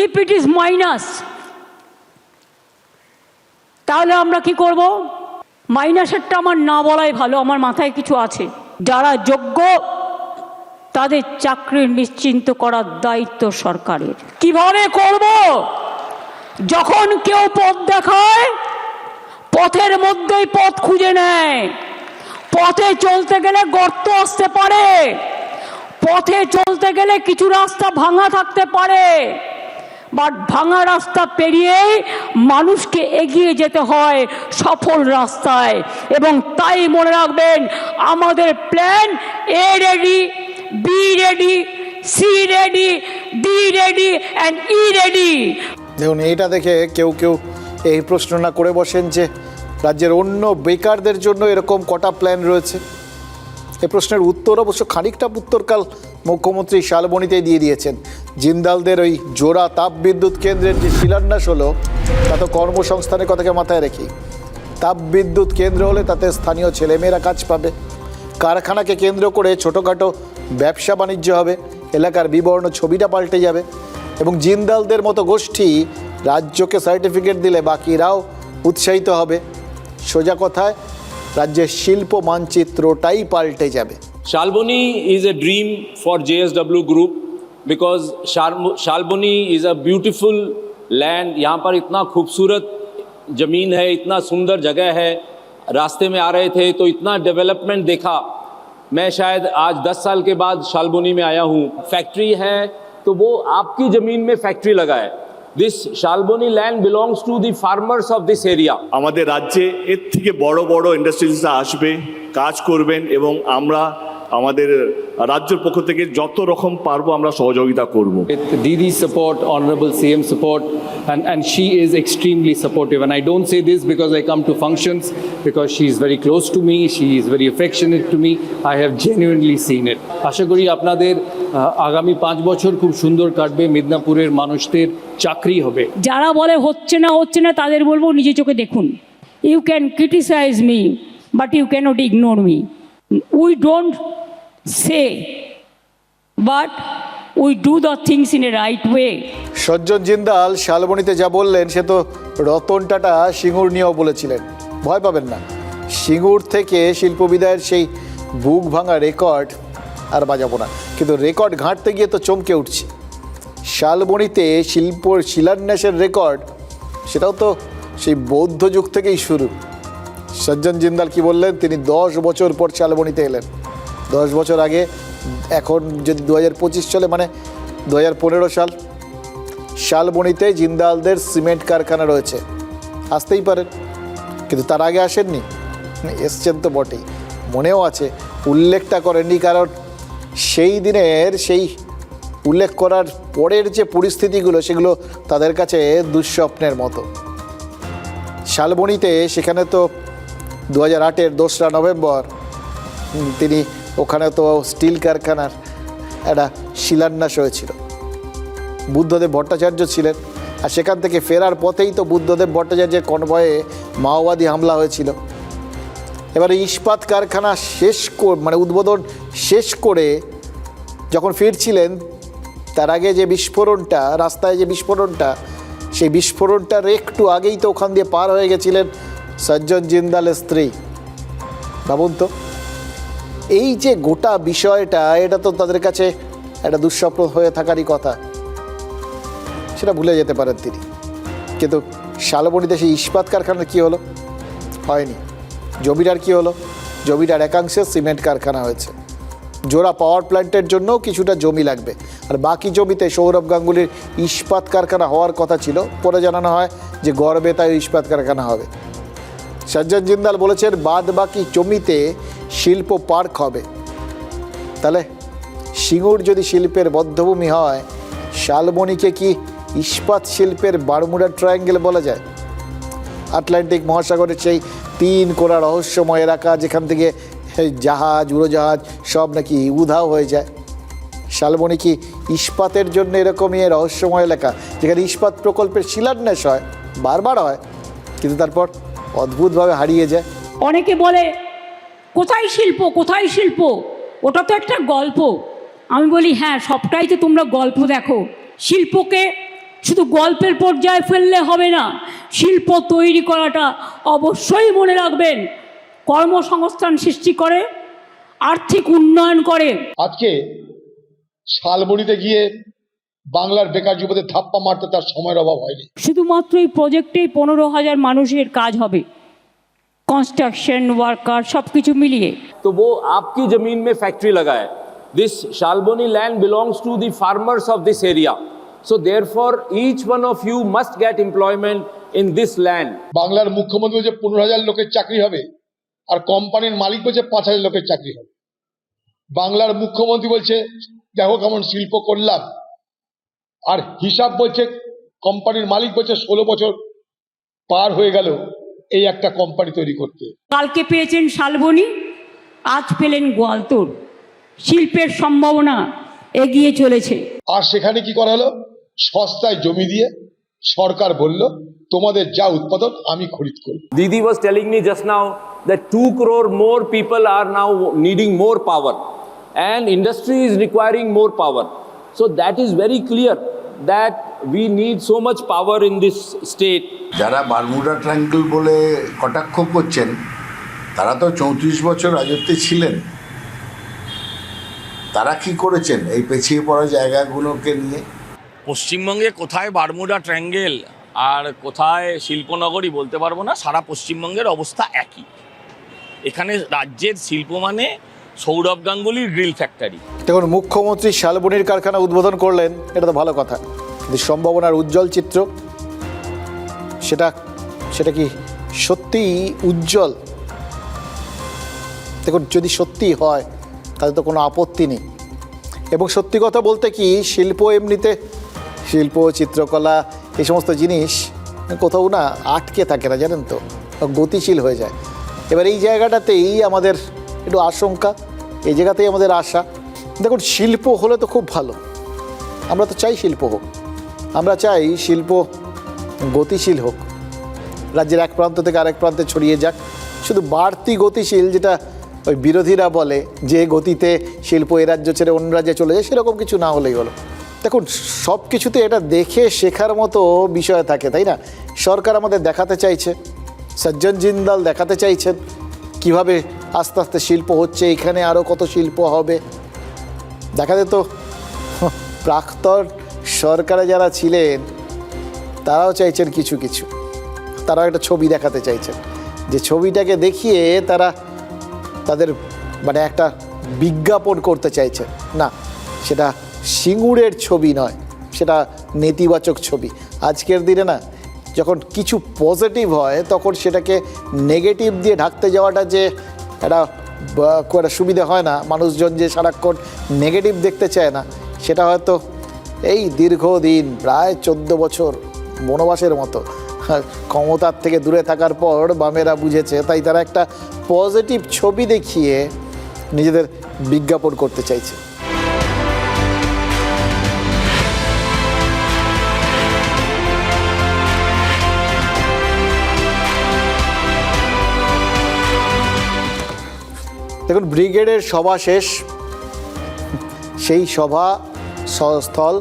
ইফ ইট ইজ মাইনাস, তাহলে আমরা কি করব? মাইনাসেরটা আমার না বলাই ভালো, আমার মাথায় কিছু আছে। যারা যোগ্য তাদের চাকরি নিশ্চিন্ত করার দায়িত্ব সরকারের। কিভাবে করব? যখন কেউ পথ দেখায়, পথের মধ্যেই পথ খুঁজে নেয়। পথে চলতে গেলে গর্ত আসতে পারে, পথে চলতে গেলে কিছু রাস্তা ভাঙা থাকতে পারে, বাট ভাঙা রাস্তা পেরিয়েই মানুষকে এগিয়ে যেতে হয় সফল রাস্তায়। এবং তাই মনে রাখবেন, আমাদের plan A ready, B ready, C ready, D ready and E ready. দেখুন, এইটা দেখে কেউ কেউ এই প্রশ্ন না করে বসেন যে রাজ্যের অন্য বেকারদের জন্য এরকম কটা প্ল্যান রয়েছে। এই প্রশ্নের উত্তর অবশ্য খানিকটা উত্তরকাল মুখ্যমন্ত্রী শালবনীতে দিয়ে দিয়েছেন। জিন্দালদের ওই জোড়া তাপবিদ্যুৎ কেন্দ্রের যে শিলান্যাস হলো তা তো কর্মসংস্থানের কথাকে মাথায় রেখে। তাপবিদ্যুৎ কেন্দ্র হলে তাতে স্থানীয় ছেলেমেয়েরা কাজ পাবে, কারখানাকে কেন্দ্র করে ছোটোখাটো ব্যবসা বাণিজ্য হবে, এলাকার বিবর্ণ ছবিটা পাল্টে যাবে এবং জিন্দালদের মতো গোষ্ঠী রাজ্যকে সার্টিফিকেট দিলে বাকিরাও উৎসাহিত হবে। সোজা কথায় রাজ্যের শিল্প মানচিত্রটাই পাল্টে যাবে। Shalboni is a dream for JSW Group because Shalboni is a beautiful land. यहाँ पर इतना खूबसूरत ज़मीन है, इतना सुंदर जगह है। रास्ते में आ रहे थे तो इतना डेवलपमेंट देखा। मैं शायद आज 10 साल के बाद शालबनी में आया हूँ। फैक्ट्री है तो वो आपकी ज़मीन में फैक्ट्री लगा है। This Shalboni land belongs to the farmers of this area. আমাদের রাজ্যে এর থেকে বড় বড় ইন্ডাস্ট্রিজরা আসবে, কাজ করবেন এবং আমরা আমাদের রাজ্যের পক্ষ থেকে যত রকম পারবো আমরা সহযোগিতা করব। With Didi's support, honorable CM support, and she is extremely supportive. And I don't say this because I come to functions, because she is very close to me, she is very affectionate to me. I have genuinely seen it. আশা করি আপনাদের আগামী 5 বছর খুব সুন্দর কাটবে, মিদনাপুরের মানুষদের চাকরি হবে। যারা বলে হচ্ছে না তাদের বলবো নিজে চোখে দেখুন। You can criticise me but you can't ignore me. We don't say but we do the things in a right way. Sajjan Jindal শালবনীতে যা বললেন সে তো রতন টাটা সিঙ্গুর নিয়েও বলেছিলেন। ভয় পাবেন না, সিঙ্গুর থেকে শিল্পবিদায়ের সেই বুক ভাঙা রেকর্ড আর বাজাবো না, কিন্তু রেকর্ড ঘাঁটতে গিয়ে তো চমকে উঠছে। শালবনীতে শিলান্যাসের রেকর্ড, সেটাও তো সেই বৌদ্ধ যুগ থেকেই শুরু। সজ্জন জিন্দাল কি বললেন, তিনি 10 বছর পর শালবনীতে এলেন। 10 বছর আগে, এখন যদি 2025 চলে মানে 2015 সাল, শালবনীতে জিন্দালদের সিমেন্ট কারখানা রয়েছে। আসতেই পারেন, কিন্তু তার আগে আসেননি, এসছেন তো বটেই। মনেও আছে, উল্লেখটা করেননি কারণ সেই দিনের সেই উল্লেখ করার পরের যে পরিস্থিতিগুলো সেগুলো তাদের কাছে দুঃস্বপ্নের মতো। শালবনীতে সেখানে তো 2008-এর 2রা নভেম্বর তিনি ওখানে তো স্টিল কারখানার একটা শিলান্যাস হয়েছিল। বুদ্ধদেব ভট্টাচার্য ছিলেন, আর সেখান থেকে ফেরার পথেই তো বুদ্ধদেব ভট্টাচার্যের কনভয়ে মাওবাদী হামলা হয়েছিল। এবারে ইস্পাত কারখানা উদ্বোধন শেষ করে যখন ফিরছিলেন, তার আগে যে বিস্ফোরণটা, রাস্তায় যে বিস্ফোরণটা, সেই বিস্ফোরণটার একটু আগেই তো ওখান দিয়ে পার হয়ে গেছিলেন সজ্জন জিন্দালের স্ত্রী। ভাবুন তো, এই যে গোটা বিষয়টা, এটা তো তাদের কাছে একটা দুঃস্বপ্ন হয়ে থাকারই কথা, সেটা ভুলে যেতে পারেন তিনি। কিন্তু শালবনীতে সেই ইস্পাত কারখানার কী হলো? হয়নি। জমিটার কী হলো? জমিটার একাংশে সিমেন্ট কারখানা হয়েছে। জোড়া পাওয়ার প্ল্যান্টের জন্যও কিছুটা জমি লাগবে, আর বাকি জমিতে সৌরভ গাঙ্গুলির ইস্পাত কারখানা হওয়ার কথা ছিল। পরে জানানো হয় যে গড়বেতায় ইস্পাত কারখানা হবে। সজ্জন জিন্দাল বলেছেন বাদ বাকি জমিতে শিল্প পার্ক হবে। তাহলে সিঙ্গুর যদি শিল্পের বদ্ধভূমি হয়, শালবনীকে কি ইস্পাত শিল্পের বারমুডা ট্রায়াঙ্গেল বলা যায়? আটলান্টিক মহাসাগরের সেই 3 কোণা রহস্যময় এলাকা, যেখান থেকে জাহাজ, উড়োজাহাজ সব নাকি উধাও হয়ে যায়। শালবনী কি ইস্পাতের জন্য এরকমই রহস্যময় এলাকা, যেখানে ইস্পাত প্রকল্পের শিলান্যাস হয়, বারবার হয়, কিন্তু তারপর অদ্ভুতভাবে হারিয়ে যায়। অনেকে বলে কোথায় শিল্প, কোথায় শিল্প, ওটা তো একটা গল্প। আমি বলি হ্যাঁ, সবটাই তো তোমরা গল্প দেখো। শিল্পকে শুধু গল্পের পর্যায়ে ফেললে হবে না, শিল্প তৈরি করাটা অবশ্যই মনে রাখবেন কর্মসংস্থান সৃষ্টি করে, আর্থিক উন্নয়ন করে। আজকে শালবনীতে গিয়ে বাংলার বেকার যুবদের ধাপ্পা মারতে তার সময়ের অভাব হয়নি। শুধুমাত্র এই প্রজেক্টেই 15,000 মানুষের কাজ হবে, कंस्ट्रक्शन वर्कर सब कुछ मिलिए। तो वो आपकी जमीन में फैक्ट्री लगा है। This Salboni land belongs to the farmers of this area, so therefore each one of you must get employment in this land. বাংলার মুখ্যমন্ত্রী বলছে 15,000 লোকের চাকরি হবে, আর কোম্পানির মালিক বলছে 5,000 লোকের চাকরি হবে। বাংলার মুখ্যমন্ত্রী বলছে দেখো কেমন শিল্প করলাম, আর হিসাব বলছে কোম্পানির মালিক বলছে 16 বছর পার হয়ে গেল এই একটা কোম্পানি তৈরি করতে। কালকে পেয়েছেন শালবনী, আজ পেলেন গোয়ালতোড়। শিল্পের সম্ভাবনা এগিয়ে চলেছে। আর সেখানে কি করা হলো, সস্তায় জমি দিয়ে সরকার বলল তোমাদের যা উৎপাদন আমি খরিদ করব। Didi was telling me just now that 2 crore more people are now needing more power and industry is requiring more power. So that is very clear that we need so much power in this state. যারা Bermuda triangle বলে কটাক্ষ করছেন তারা তো 34 বছর রাজত্বে ছিলেন। তারা কি করেছেন এই পেছিয়ে পড়া জায়গাগুলোকে নিয়ে? পশ্চিমবঙ্গে কোথায় বারমুডা ট্রায়াঙ্গেল আর কোথায় শিল্পনগরী বলতে পারবো না, সারা পশ্চিমবঙ্গের অবস্থা একই। এখানে রাজ্যের শিল্প মানে সৌরভ গাঙ্গুলির গ্রিল ফ্যাক্টরি। দেখুন, মুখ্যমন্ত্রী শালবনির কারখানা উদ্বোধন করলেন, এটা তো ভালো কথা, কিন্তু সম্ভাবনার উজ্জ্বল চিত্র সেটা কি সত্যিই উজ্জ্বল? দেখুন, যদি সত্যি হয় তাহলে তো কোনো আপত্তি নেই। এবং সত্যি কথা বলতে কি, শিল্প এমনিতে, শিল্প চিত্রকলা এই সমস্ত জিনিস কোথাও না আটকে থাকে না, জানেন তো, গতিশীল হয়ে যায়। এবার এই জায়গাটাতেই আমাদের একটু আশঙ্কা, এই জায়গাতেই আমাদের আশা। দেখুন, শিল্প হলে তো খুব ভালো, আমরা তো চাই শিল্প হোক, আমরা চাই শিল্প গতিশীল হোক, রাজ্যের এক প্রান্ত থেকে আরেক প্রান্তে ছড়িয়ে যাক। শুধু বাড়তি গতিশীল, যেটা ওই বিরোধীরা বলে যে গতিতে শিল্প এ রাজ্য ছেড়ে অন্য রাজ্যে চলে যায়, সেরকম কিছু না হলেই হলো। দেখুন, সব কিছুতে এটা দেখে শেখার মতো বিষয় থাকে, তাই না? সরকার আমাদের দেখাতে চাইছে, সজ্জন জিন্দাল দেখাতে চাইছেন কিভাবে আস্তে আস্তে শিল্প হচ্ছে, এখানে আরও কত শিল্প হবে। দেখাতে তো প্রাক্তন সরকারে যারা ছিলেন তারাও চাইছেন কিছু কিছু, তারাও একটা ছবি দেখাতে চাইছেন, যে ছবিটাকে দেখিয়ে তারা তাদের মানে একটা বিজ্ঞাপন করতে চাইছে। না, সেটা সিঙ্গুরের ছবি নয়, সেটা নেতিবাচক ছবি। আজকের দিনে না, যখন কিছু পজিটিভ হয় তখন সেটাকে নেগেটিভ দিয়ে ঢাকতে যাওয়াটা যে একটা সুবিধা হয় না, মানুষজন যে সারাক্ষণ নেগেটিভ দেখতে চায় না, সেটা হয়তো এই দীর্ঘদিন প্রায় 14 বছর বনবাসের মতো ক্ষমতার থেকে দূরে থাকার পর বামেরা বুঝেছে, তাই তারা একটা পজিটিভ ছবি দেখিয়ে নিজেদের বিজ্ঞাপন করতে চাইছে। দেখুন, ব্রিগেডের সভা শেষ, সেই সভা স্থল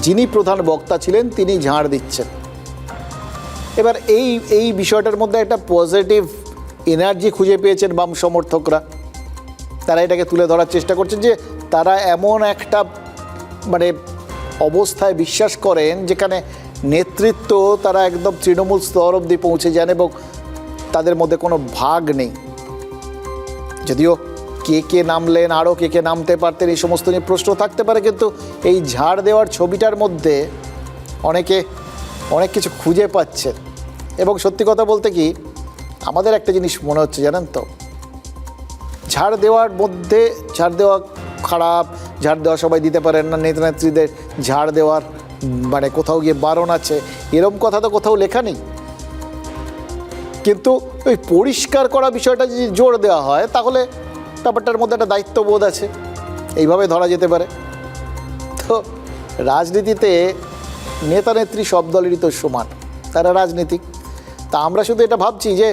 যিনি প্রধান বক্তা ছিলেন তিনি ঝাড় দিচ্ছেন। এবার এই বিষয়টার মধ্যে একটা পজিটিভ এনার্জি খুঁজে পেয়েছেন বাম সমর্থকরা। তারা এটাকে তুলে ধরার চেষ্টা করছেন যে তারা এমন একটা মানে অবস্থায় বিশ্বাস করেন যেখানে নেতৃত্ব তারা একদম তৃণমূল স্তর অবধি পৌঁছে যান এবং তাদের মধ্যে কোনো ভাগ নেই। যদিও কে নামলেন, আরও কে নামতে পারতেন, এই সমস্ত নিয়ে প্রশ্ন থাকতে পারে, কিন্তু এই ঝাড় দেওয়ার ছবিটার মধ্যে অনেক কিছু খুঁজে পাচ্ছে। এবং সত্যি কথা বলতে কি, আমাদের একটা জিনিস মনে হচ্ছে, জানেন তো, ঝাড় দেওয়ার মধ্যে ঝাড় দেওয়া খারাপ, ঝাড় দেওয়া সবাই দিতে পারেন না, নেতা নেত্রীদের ঝাড় দেওয়ার মানে কোথাও গিয়ে বারণ আছে, এরকম কথা তো কোথাও লেখা নেই। কিন্তু ওই পরিষ্কার করা বিষয়টা যদি জোর দেওয়া হয় তাহলে ব্যাপারটার মধ্যে একটা দায়িত্ববোধ আছে, এইভাবে ধরা যেতে পারে। তো রাজনীতিতে নেতা নেত্রী সব দলেরই তো সমান, তারা রাজনীতিক। তা আমরা শুধু এটা ভাবছি যে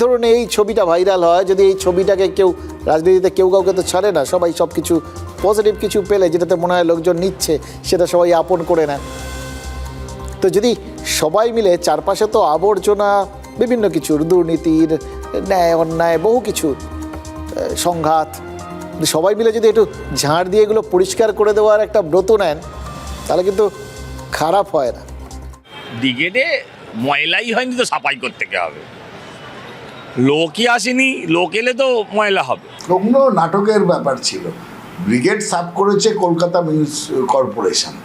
ধরুন এই ছবিটা ভাইরাল হয়, যদি এই ছবিটাকে কেউ রাজনীতিতে কেউ কাউকে তো ছাড়ে না, সবাই সব কিছু পজিটিভ কিছু পেলে যেটাতে মনে হয় লোকজন নিচ্ছে সেটা সবাই আপন করে নেয়। তো যদি সবাই মিলে, চারপাশে তো আবর্জনা বিভিন্ন কিছুর, দুর্নীতির, ন্যায় অন্যায়, বহু কিছু সংঘাত, সবাই মিলে যদি একটু ঝাড় দিয়ে এগুলো পরিষ্কার করে দেওয়ার একটা ব্রত নেন তাহলে কিন্তু খারাপ হয় না। ব্রিগেডে ময়লাই হয়নি তো সাফাই করতে হবে, লোকই আসেনি, লোক এলে তো ময়লা হবে। অন্য নাটকের ব্যাপার ছিল। ব্রিগেড সাফ করেছে কলকাতা কর্পোরেশন।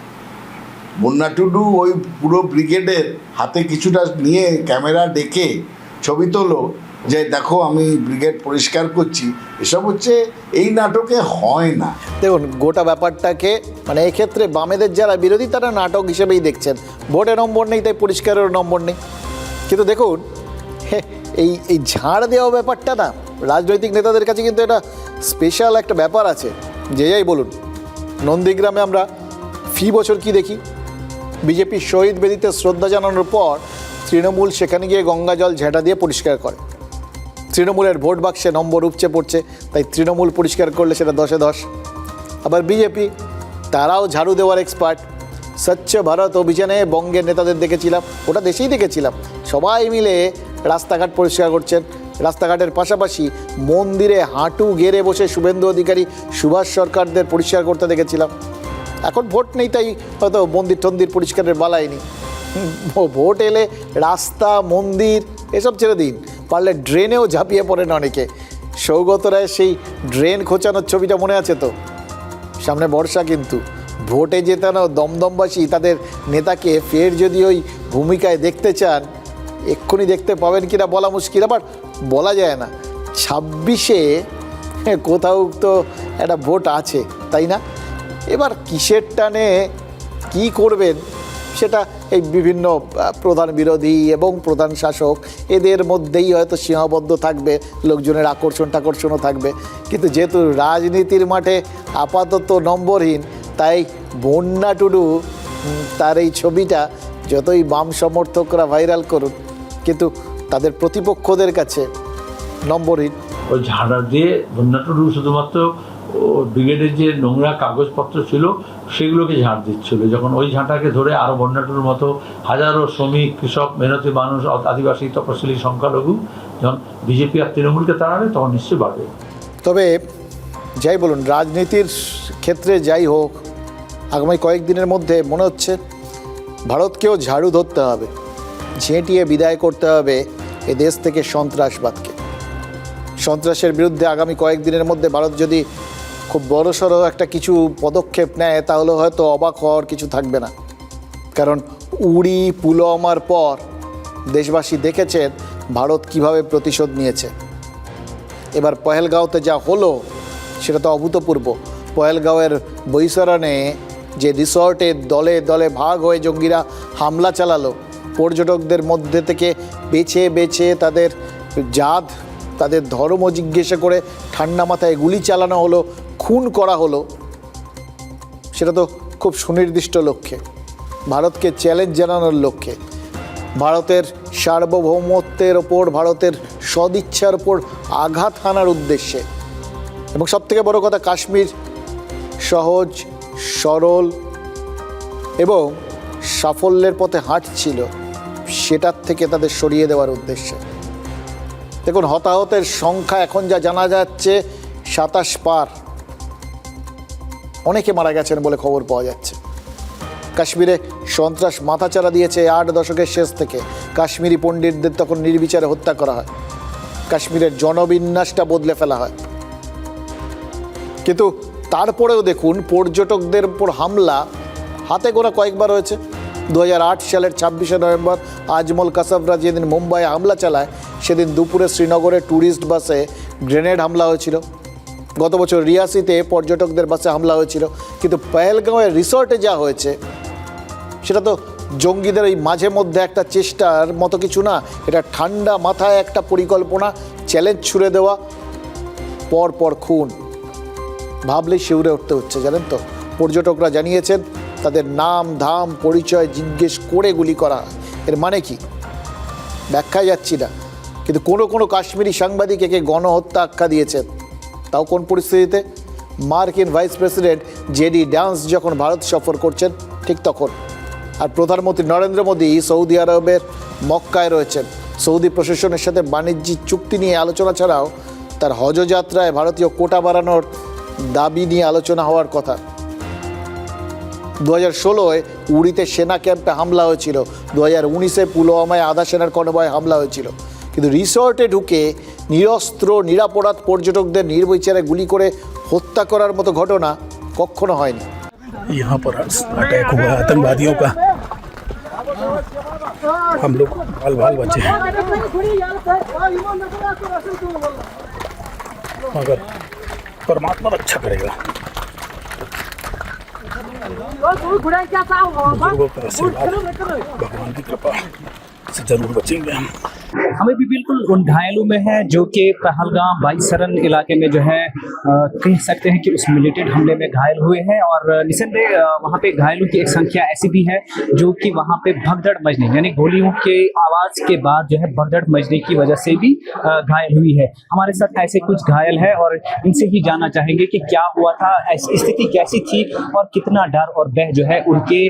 বন্যা টুডু ওই পুরো ব্রিগেডের হাতে কিছুটা নিয়ে ক্যামেরা ডেকে ছবি তোলো যে দেখো আমি ব্রিগেড পরিষ্কার করছি। এসব হচ্ছে এই নাটকে হয় না। দেখুন, গোটা ব্যাপারটাকে মানে এক্ষেত্রে বামেদের যারা বিরোধী তারা নাটক হিসেবেই দেখছেন, ভোটে নম্বর নেই তাই পরিষ্কারের নম্বর নেই। কিন্তু দেখুন, এই ঝাড় দেওয়া ব্যাপারটা না, রাজনৈতিক নেতাদের কাছে কিন্তু এটা স্পেশাল একটা ব্যাপার আছে। যে যাই বলুন, নন্দীগ্রামে আমরা ফি বছর কি দেখি, বিজেপি শহীদ বেদিতে শ্রদ্ধা জানানোর পর তৃণমূল সেখানে গিয়ে গঙ্গা জল ঝেঁটা দিয়ে পরিষ্কার করে। তৃণমূলের ভোট বাক্সে নম্বর উপচে পড়ছে, তাই তৃণমূল পরিষ্কার করলে সেটা 10-এ 10। আবার বিজেপি, তারাও ঝাড়ু দেওয়ার এক্সপার্ট। স্বচ্ছ ভারত অভিযানে বঙ্গের নেতাদের দেখেছিলাম, ওটা দেশেই দেখেছিলাম, সবাই মিলে রাস্তাঘাট পরিষ্কার করছেন। রাস্তাঘাটের পাশাপাশি মন্দিরে হাঁটু গেড়ে বসে শুভেন্দু অধিকারী, সুভাষ সরকারদের পরিষ্কার করতে দেখেছিলাম। এখন ভোট নেই, তাই হয়তো মন্দির টন্দির পরিষ্কারের বালাই নেই। ভোট এলে রাস্তা, মন্দির এসব ছেড়ে দিন, পারলে ড্রেনেও ঝাঁপিয়ে পড়েন অনেকে। সৌগত রায়ের সেই ড্রেন খোঁচানোর ছবিটা মনে আছে তো? সামনে বর্ষা, কিন্তু ভোটে জেতানো দমদমবাসী তাদের নেতাকে ফের যদি ওই ভূমিকায় দেখতে চান, এক্ষুনি দেখতে পাবেন কিনা বলা মুশকিল। আবার বলা যায় না, 26-এ কোথাও তো একটা ভোট আছে, তাই না? এবার কিসের টানে কী করবেন সেটা এই বিভিন্ন প্রধান বিরোধী এবং প্রধান শাসক এদের মধ্যেই হয়তো সীমাবদ্ধ থাকবে, লোকজনের আকর্ষণও থাকবে। কিন্তু যেহেতু রাজনীতির মাঠে আপাতত নম্বরহীন, তাই বন্যা টুডু তার এই ছবিটা যতই বাম সমর্থকরা ভাইরাল করুন, কিন্তু তাদের প্রতিপক্ষদের কাছে নম্বরহীন। ওই ঝাড়া দিয়ে বন্যাটুডু শুধুমাত্র ব্রিগেডের যে নোংরা কাগজপত্র ছিল সেগুলোকে ঝাড় দিচ্ছিল। যখন ওই ঝাঁটাকে ধরে আরও বন্যাটুডুর মতো হাজারো শ্রমিক, কৃষক, মেহনতি মানুষ, আদিবাসী, তপশিলি, সংখ্যালঘু যখন বিজেপি আর তৃণমূলকে তাড়াবে, তখন নিশ্চয়ই বাড়বে। তবে যাই বলুন, রাজনীতির ক্ষেত্রে যাই হোক, আগামী কয়েকদিনের মধ্যে মনে হচ্ছে ভারতকেও ঝাড়ু ধরতে হবে, ঝেঁটিয়ে বিদায় করতে হবে এ দেশ থেকে সন্ত্রাসবাদকে। সন্ত্রাসের বিরুদ্ধে আগামী কয়েকদিনের মধ্যে ভারত যদি খুব বড়সড় একটা কিছু পদক্ষেপ নেয়, তাহলে হয়তো অবাক হওয়ার কিছু থাকবে না। কারণ উড়ি, পুলওয়ামার পর দেশবাসী দেখেছেন ভারত কিভাবে প্রতিশোধ নিয়েছে। এবার পহেলগাঁওতে যা হলো সেটা তো অভূতপূর্ব। পহেলগাঁওয়ের বৈশরণে যে রিসর্টে দলে দলে ভাগ হয়ে জঙ্গিরা হামলা চালালো, পর্যটকদের মধ্যে থেকে বেছে বেছে তাদের জাত, তাদের ধর্ম জিজ্ঞাসা করে ঠান্ডা মাথায় গুলি চালানো হলো, খুন করা হলো, সেটা তো খুব সুনির্দিষ্ট লক্ষ্যে, ভারতকে চ্যালেঞ্জ জানানোর লক্ষ্যে, ভারতের সার্বভৌমত্বের ওপর, ভারতের সদিচ্ছার ওপর আঘাত হানার উদ্দেশ্যে। এবং সবথেকে বড় কথা, কাশ্মীর সহজ, সরল এবং সাফল্যের পথে হাঁটছিল, সেটার থেকে তাদের সরিয়ে দেওয়ার উদ্দেশ্যে। দেখুন, হতাহতের সংখ্যা এখন যা জানা যাচ্ছে 27 পার, অনেকে মারা গেছেন বলে খবর পাওয়া যাচ্ছে। কাশ্মীরে সন্ত্রাস মাথাচাড়া দিয়েছে 8 দশকের শেষ থেকে। কাশ্মীরি পণ্ডিতদের তখন নির্বিচারে হত্যা করা হয়, কাশ্মীরের জনবিন্যাসটা বদলে ফেলা হয়। কিন্তু তারপরেও দেখুন, পর্যটকদের উপর হামলা হাতে গোনা কয়েকবার হয়েছে। 2008 সালের 26শে নভেম্বর আজমল কাসাবরা যেদিন মুম্বাইয়ে হামলা চালায়, সেদিন দুপুরে শ্রীনগরে ট্যুরিস্ট বাসে গ্রেনেড হামলা হয়েছিল। গত বছর রিয়াসিতে পর্যটকদের বাসে হামলা হয়েছিল। কিন্তু পহেলগাঁওয়ের রিসর্টে যা হয়েছে সেটা তো জঙ্গিদের এই মাঝে মধ্যে একটা চেষ্টার মতো কিছু না, এটা ঠান্ডা মাথায় একটা পরিকল্পনা, চ্যালেঞ্জ ছুড়ে দেওয়া, পর পর খুন। ভাবলেই শিউরে উঠতে হচ্ছে, জানেন তো। পর্যটকরা জানিয়েছেন তাদের নাম, ধাম, পরিচয় জিজ্ঞেস করে গুলি করা হয়। এর মানে কি ব্যাখ্যায় যাচ্ছি না, কিন্তু কোনো কাশ্মীরি সাংবাদিক একে গণহত্যা আখ্যা দিয়েছেন। তাও কোন পরিস্থিতিতে? মার্কিন ভাইস প্রেসিডেন্ট জেডি ভ্যান্স যখন ভারত সফর করছেন ঠিক তখন। আর প্রধানমন্ত্রী নরেন্দ্র মোদী সৌদি আরবের মক্কায় রয়েছেন। সৌদি প্রশাসনের সাথে বাণিজ্যিক চুক্তি নিয়ে আলোচনা ছাড়াও তার হজ যাত্রায় ভারতীয় কোটা বাড়ানোর দাবি নিয়ে আলোচনা হওয়ার কথা। 2016-এ উড়িতে সেনা ক্যাম্পে হামলা হয়েছিল, 2019-এ পুলওয়ামায় আধা সেনার কনভয়ে হামলা হয়েছিল। কিন্তু রিসর্টে ঢুকে নিরস্ত্র নিরাপরাধ পর্যটকদের নির্বিচারে গুলি করে হত্যা করার মতো ঘটনা কখনো হয়নি। यहाँ पर अटैक हुआ आतंकवादियों का, हम लोग बाल बाल बचे हैं, मगर परमात्मा रक्षा करेगा। बुजुर्गों का आशीर्वाद, भगवान की कृपा से जरूर बचेंगे हम। हमें भी बिल्कुल उन घायलों में है जो कि पहलगाम बाईसरन इलाके में जो है कह सकते हैं कि उस मिलिटेंट हमले में घायल हुए हैं। और निसंदेह वहाँ पे घायलों की एक संख्या ऐसी भी है जो कि वहाँ पे भगदड़ मचने यानी गोलियों के आवाज़ के बाद जो है भगदड़ मचने की वजह से भी घायल हुई है। हमारे साथ ऐसे कुछ घायल है और इनसे ही जानना चाहेंगे कि क्या हुआ था, स्थिति कैसी थी और कितना डर और भय जो है उनके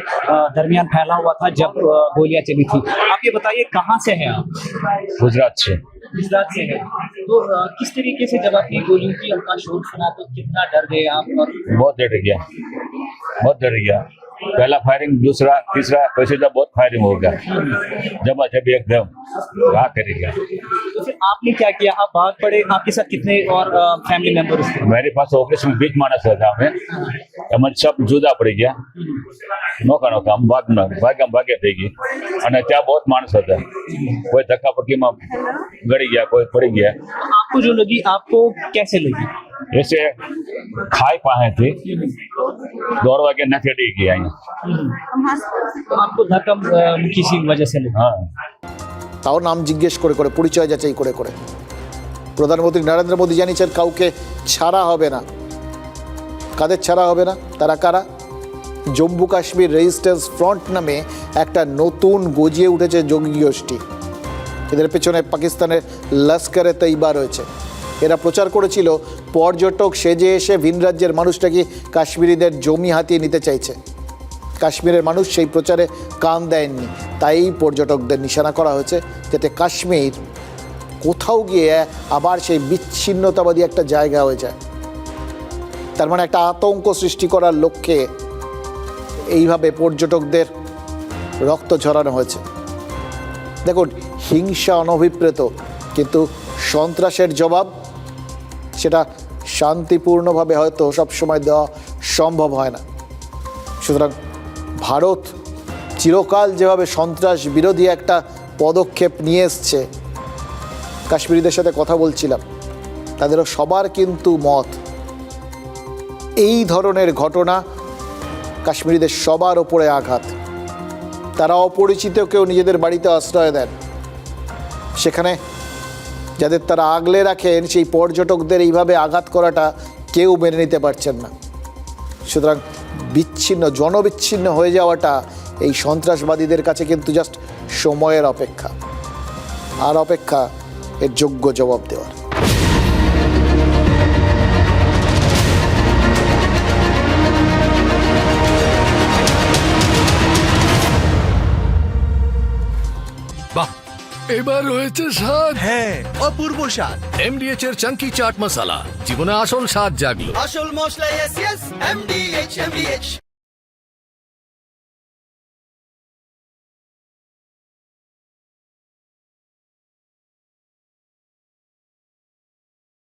दरमियान फैला हुआ था जब गोलियां चली थी। आप ये बताइए कहाँ से हैं आप? गुजरात से। गुजरात से है। तो किस तरीके से जब आपने गोलियों की का शोर सुना तो कितना डर गए आप? और बहुत डर गया, बहुत डर गया। पहला फायरिंग, दूसरा, तीसरा, वैसे तो बहुत फायरिंग हो गया जब एकदम क्या करेगा। तो फिर आपने क्या किया? आप भाग पड़े, आपके साथ कितने और फैमिली मेंबर्स थे? मेरे पास ऑपरेशन बीच मानस था हमें, हमें सब जुदा पड़ी गया नौका हम भाग्य થઈ ગઈ અને ત્યાં बहुत मानस હતા, कोई धक्का पक्की में गड़ी गया, कोई पड़ी गया। आपको जो लगी आपको कैसे लगी? ऐसे खाई पाए थे, दौड़वा के नखे डी गया। आपको धक्का किसी वजह से लगी? हाँ। তাও নাম জিজ্ঞেস করে করে, পরিচয় যাচাই করে করে প্রধানমন্ত্রী নরেন্দ্র মোদী জানিয়েছেন কাউকে ছাড়া হবে না। কাদের ছাড়া হবে না? তারা কারা? জম্মু কাশ্মীর রেজিস্ট্যান্স ফ্রন্ট নামে একটা নতুন গজিয়ে উঠেছে জঙ্গি গোষ্ঠী। এদের পেছনে পাকিস্তানের লস্করে তৈবা রয়েছে। এরা প্রচার করেছিল পর্যটক সেজে এসে ভিন রাজ্যের মানুষটাকে কাশ্মীরিদের জমি হাতিয়ে নিতে চাইছে। কাশ্মীরের মানুষ সেই প্রচারে কান দেয়নি, তাই পর্যটকদের নিশানা করা হয়েছে যাতে কাশ্মীর কোথাও গিয়ে আবার সেই বিচ্ছিন্নতাবাদী একটা জায়গা হয়ে যায়। তার মানে একটা আতঙ্ক সৃষ্টি করার লক্ষ্যে এইভাবে পর্যটকদের রক্ত ঝরানো হয়েছে। দেখুন, হিংসা অনভিপ্রেত, কিন্তু সন্ত্রাসের জবাব সেটা শান্তিপূর্ণভাবে হয়তো সবসময় দেওয়া সম্ভব হয় না। সুতরাং ভারত চিরকাল যেভাবে সন্ত্রাস বিরোধী একটা পদক্ষেপ নিয়ে এসছে, কাশ্মীরিদের সাথে কথা বলছিলাম, তাদেরও সবার কিন্তু মত এই ধরনের ঘটনা কাশ্মীরিদের সবার ওপরে আঘাত। তারা অপরিচিত কেউ নিজেদের বাড়িতে আশ্রয় দেন, সেখানে যাদের তারা আগলে রাখেন সেই পর্যটকদের এইভাবে আঘাত করাটা কেউ মেনে নিতে পারছেন না। সুতরাং জনবিচ্ছিন্ন হয়ে যাওয়াটা এই সন্ত্রাসবাদীদের কাছে কিন্তু জাস্ট সময়ের অপেক্ষা, আর অপেক্ষা এর যোগ্য জবাব দেওয়ার। বাহ, এবার হয়েছে স্বাদ। হ্যাঁ, অপূর্ব স্বাদ। এমডিএচ এর চাঙ্কি চাট মশলা, জীবনে আসল স্বাদ জাগলো। আসল মশলা এমডিএচ